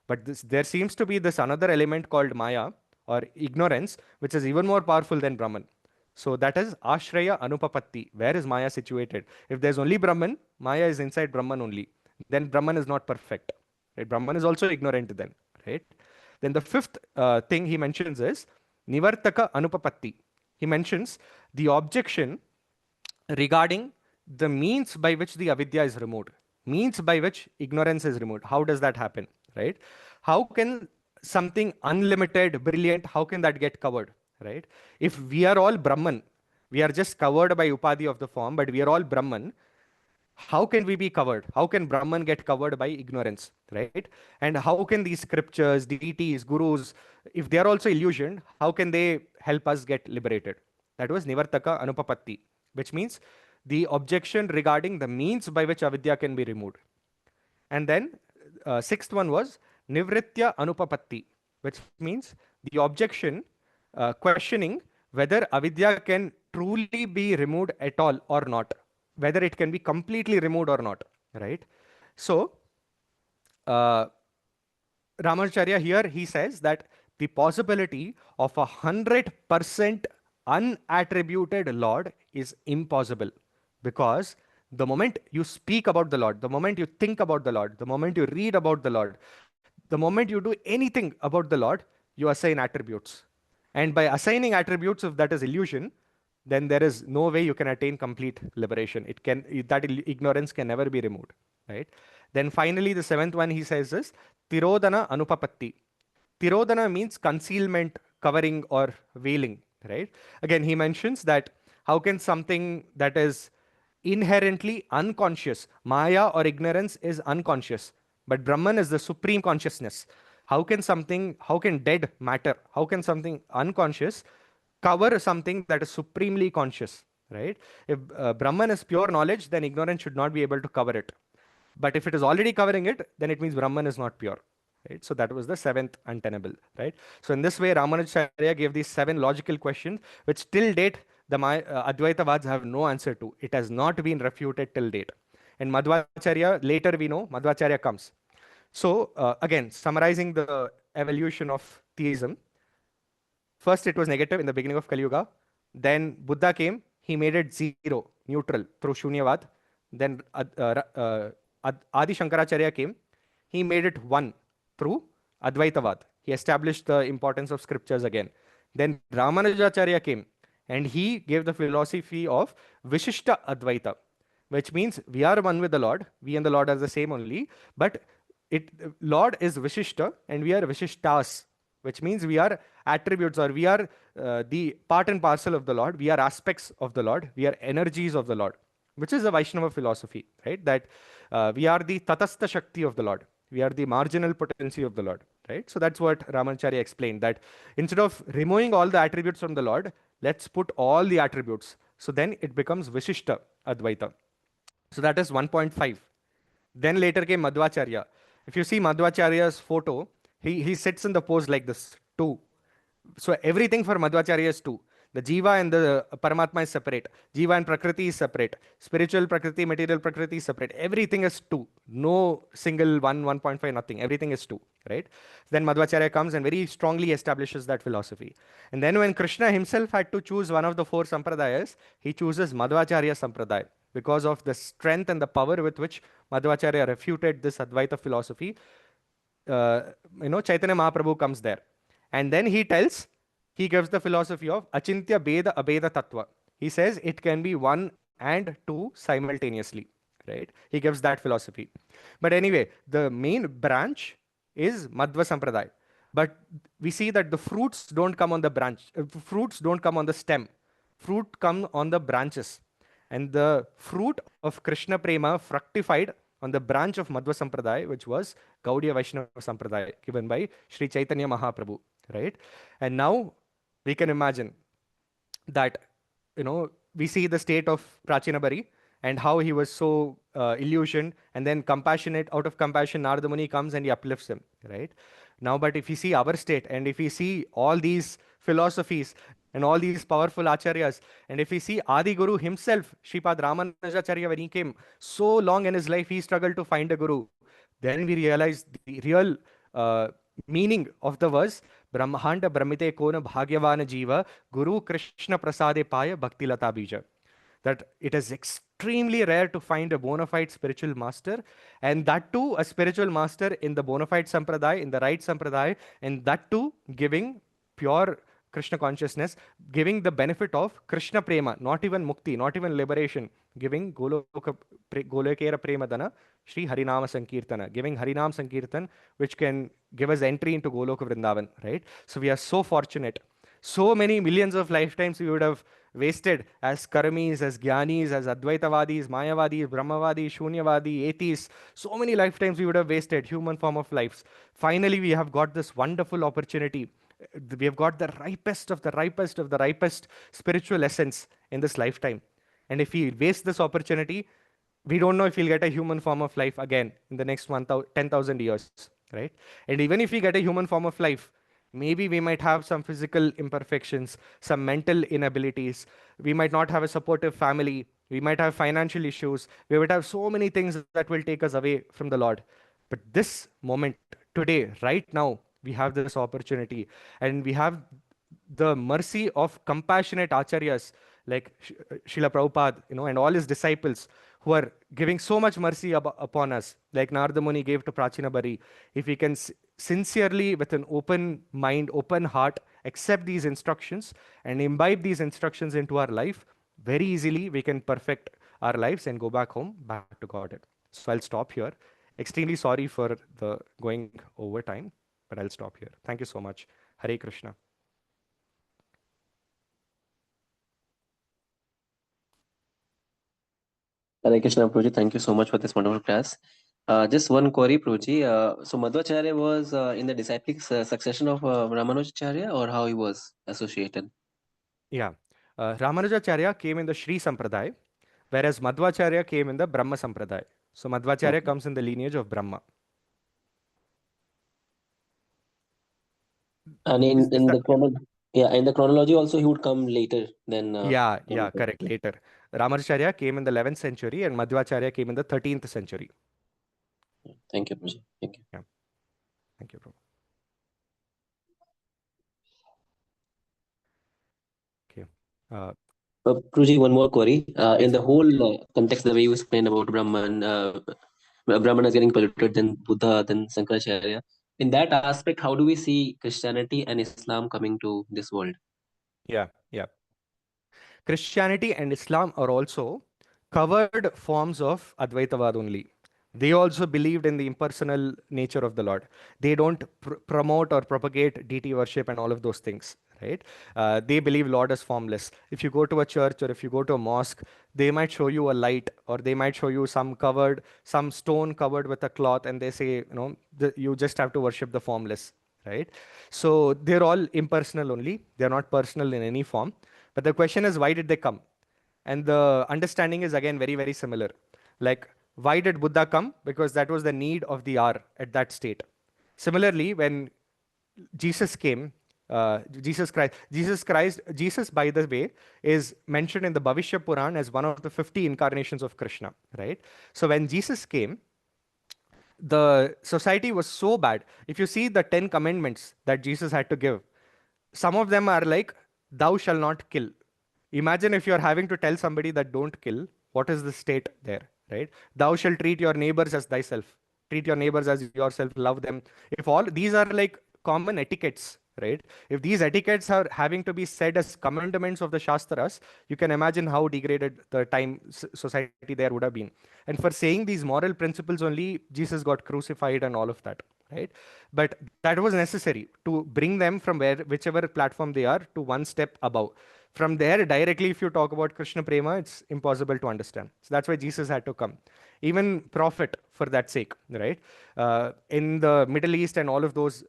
But there seems to be this another element called Maya or ignorance, which is even more powerful than Brahman. So that is Ashraya Anupapatti. Where is Maya situated? If there's only Brahman, Maya is inside Brahman only. Then Brahman is not perfect. Right? Brahman is also ignorant then. Right? Then the fifth thing he mentions is Nivartaka Anupapatti. He mentions the objection regarding the means by which the avidya is removed, means by which ignorance is removed. How does that happen? Right? How can something unlimited, brilliant, how can that get covered? Right? If we are all Brahman, we are just covered by Upadhi of the form, but we are all Brahman. How can we be covered? How can Brahman get covered by ignorance? Right? And how can these scriptures, deities, gurus, if they are also illusion, how can they help us get liberated? That was Nivartaka Anupapatti, which means the objection regarding the means by which avidya can be removed. And then sixth one was Nivritya Anupapatti, which means the objection questioning whether avidya can truly be removed at all or not, whether it can be completely removed or not, right? So, Ramacharya here, he says that the possibility of 100% unattributed Lord is impossible, because the moment you speak about the Lord, the moment you think about the Lord, the moment you read about the Lord, the moment you do anything about the Lord, you assign attributes. And by assigning attributes, if that is illusion, then there is no way you can attain complete liberation. That ignorance can never be removed, right? Then finally, the seventh one he says is Tirodana Anupapatti. Tirodana means concealment, covering, or veiling, right? Again, he mentions that how can something that is inherently unconscious, Maya or ignorance is unconscious, but Brahman is the supreme consciousness. How can dead matter, how can something unconscious cover something that is supremely conscious, right? If Brahman is pure knowledge, then ignorance should not be able to cover it. But if it is already covering it, then it means Brahman is not pure. Right? So that was the seventh untenable. Right? So in this way, Ramanujacharya gave these 7 logical questions, which till date the Advaitavads have no answer to. It has not been refuted till date. And Madhvacharya, later we know, Madhvacharya comes. So again, summarizing the evolution of theism. First, it was negative in the beginning of Kali Yuga. Then Buddha came, he made it zero, neutral, through Shunyavad. Then Adi Shankaracharya came, he made it one through Advaitavad. He established the importance of scriptures again. Then Ramanujacharya came and he gave the philosophy of Vishishta Advaita, which means we are one with the Lord. We and the Lord are the same only, but it Lord is Vishishta and we are Vishishtas, which means we are attributes, or we are the part and parcel of the Lord. We are aspects of the Lord. We are energies of the Lord, which is the Vaishnava philosophy, right? That we are the Tatastha Shakti of the Lord. We are the marginal potency of the Lord, right? So that's what Ramanacharya explained, that instead of removing all the attributes from the Lord, let's put all the attributes. So then it becomes Vishishta Advaita. So that is 1.5. Then later came Madhvacharya. If you see Madhvacharya's photo, he sits in the pose like this, two. So everything for Madhvacharya is two. The Jiva and the Paramatma is separate. Jiva and Prakriti is separate. Spiritual Prakriti, material Prakriti is separate. Everything is two. No single 1, 1.5, nothing. Everything is two, right? Then Madhvacharya comes and very strongly establishes that philosophy. And then when Krishna himself had to choose one of the four sampradayas, he chooses Madhvacharya Sampradaya because of the strength and the power with which Madhvacharya refuted this Advaita philosophy. uh, Chaitanya Mahaprabhu comes there. And then he gives the philosophy of Achintya Beda Abeda Tattva. He says it can be one and two simultaneously, right? He gives that philosophy. But anyway, the main branch is Madhva Sampradaya. But we see that the fruits don't come on the branch, fruits don't come on the stem, fruit come on the branches. And the fruit of Krishna Prema fructified on the branch of Madhva Sampradaya, which was Gaudiya Vaishnava Sampradaya, given by Sri Chaitanya Mahaprabhu, right? And now we can imagine that, we see the state of Prachinabari and how he was so illusioned, and then compassionate, out of compassion, Narada Muni comes and he uplifts him, right? Now, but if we see our state, and if we see all these philosophies and all these powerful acharyas, and if we see Adi Guru himself, Sripad Ramanujacharya, when he came so long in his life, he struggled to find a guru. Then we realize the real meaning of the verse, Brahmanda Brahmite Kona Bhagyavana Jiva, Guru Krishna Prasade Paya Bhakti Lata Bija. That it is extremely rare to find a bona fide spiritual master, and that too a spiritual master in the bona fide sampradaya, in the right sampradaya, and that too giving pure Krishna consciousness, giving the benefit of Krishna prema, not even mukti, not even liberation, giving Golokera Premadana, Sri Harinama Sankirtana, giving Harinam Sankirtan, which can give us entry into Goloka Vrindavan, right? So we are so fortunate. So many millions of lifetimes we would have wasted as Karamis, as Gyanis, as Advaitavadis, Mayavadis, Brahmavadis, Shunyavadi, atheists. So many lifetimes we would have wasted, human form of lives. Finally, we have got this wonderful opportunity. We have got the ripest of the ripest of the ripest spiritual essence in this lifetime. And if we waste this opportunity, we don't know if we'll get a human form of life again in the next 10,000 years, right? And even if we get a human form of life, maybe we might have some physical imperfections, some mental inabilities. We might not have a supportive family. We might have financial issues. We might have so many things that will take us away from the Lord. But this moment, today, right now, we have this opportunity, and we have the mercy of compassionate acharyas like Srila Prabhupada, and all his disciples who are giving so much mercy upon us, like Narada Muni gave to Prachinabari. If we can sincerely, with an open mind, open heart, accept these instructions and imbibe these instructions into our life, very easily we can perfect our lives and go back home, back to Godhead. So I'll stop here. Extremely sorry for the going over time, but I'll stop here. Thank you so much. Hare Krishna. Hare Krishna, Prabhuji. Thank you so much for this wonderful class. Just one query, Prabhuji. So Madhvacharya was in the disciplic succession of Ramanujacharya, or how he was associated? Yeah. Ramanujacharya came in the Sri Sampradaya, whereas Madhvacharya came in the Brahma Sampradaya. So Madhvacharya Okay. comes in the lineage of Brahma. And Is that clear? in the chronology also he would come later than Yeah, Ramanujacharya. correct. Later. Ramanujacharya came in the 11th century and Madhvacharya came in the 13th century. Thank you, Prabhuji. Thank you. Yeah. Thank you, bro. Okay. Uh, Prabhuji, one more query. In yes, the bro. whole context, the way you explained about Brahman, Brahmanas getting polluted, then Buddha, then Sankaracharya, in that aspect, how do we see Christianity and Islam coming to this world? Yeah, yeah. Christianity and Islam are also covered forms of Advaitavad only. They also believed in the impersonal nature of the Lord. They don't promote or propagate deity worship and all of those things, right? They believe Lord is formless. If you go to a church or if you go to a mosque, they might show you a light or they might show you some stone covered with a cloth, and they say, you just have to worship the formless, right? So they're all impersonal only. They're not personal in any form. But the question is, why did they come? And the understanding is again very, very similar. Like, why did Buddha come? Because that was the need of the hour at that state. Similarly, when Jesus came, Jesus, by the way, is mentioned in the Bhavishya Puran as one of the 50 incarnations of Krishna, right? So when Jesus came, the society was so bad. If you see the 10 commandments that Jesus had to give, some of them are like, thou shall not kill. Imagine if you're having to tell somebody that don't kill, what is the state there, right? Thou shall treat your neighbors as thyself. Treat your neighbors as yourself, love them. If all these are like common etiquettes, right? If these etiquettes are having to be said as commandments of the Shastras, you can imagine how degraded the time society there would have been. And for saying these moral principles only, Jesus got crucified and all of that, right? But that was necessary to bring them from whichever platform they are to one step above. From there, directly, if you talk about Krishna Prema, it's impossible to understand. So that's why Jesus had to come. Even prophet, for that sake, right? In the Middle East and all of those,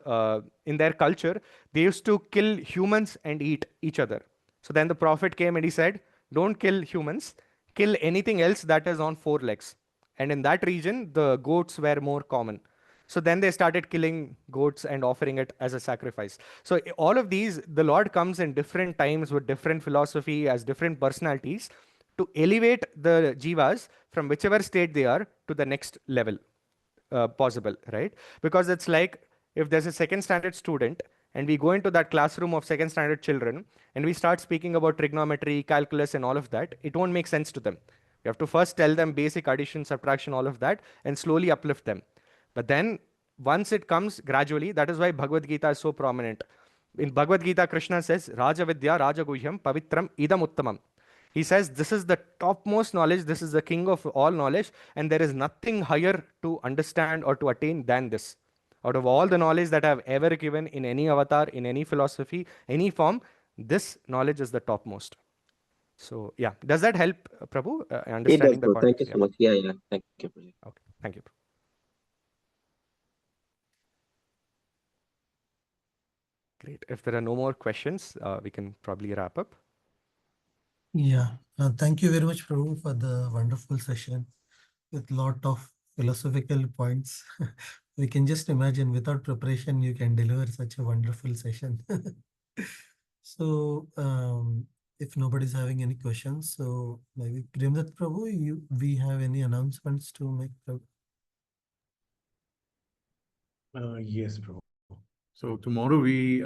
in their culture, they used to kill humans and eat each other. So then the prophet came and he said, don't kill humans, kill anything else that is on four legs. And in that region, the goats were more common. So then they started killing goats and offering it as a sacrifice. So all of these, the Lord comes in different times with different philosophy as different personalities to elevate the jivas from whichever state they are to the next level possible, right? Because it's like if there's a second standard student and we go into that classroom of second standard children and we start speaking about trigonometry, calculus, and all of that, it won't make sense to them. We have to first tell them basic addition, subtraction, all of that, and slowly uplift them. But then once it comes gradually, that is why Bhagavad Gita is so prominent. In Bhagavad Gita, Krishna says, Raja Vidya, Raja Guhyam, Pavitram, Idam Uttamam. He says, this is the topmost knowledge, this is the king of all knowledge, and there is nothing higher to understand or to attain than this. Out of all the knowledge that I have ever given in any avatar, in any philosophy, any form, this knowledge is the topmost. So, yeah, does that help, Prabhu, It does, understanding the bro. Thank you context? so Yeah. much. Yeah, yeah. Thank you, Pradeep. Okay, thank you. Great. If there are no more questions, we can probably wrap up. Yeah, thank you very much, Prabhu, for the wonderful session with lot of philosophical points. We can just imagine without preparation, you can deliver such a wonderful session. So, if nobody's having any questions, so maybe Premdat Prabhu, we have any announcements to make, Prabhu? Yes, bro. So tomorrow we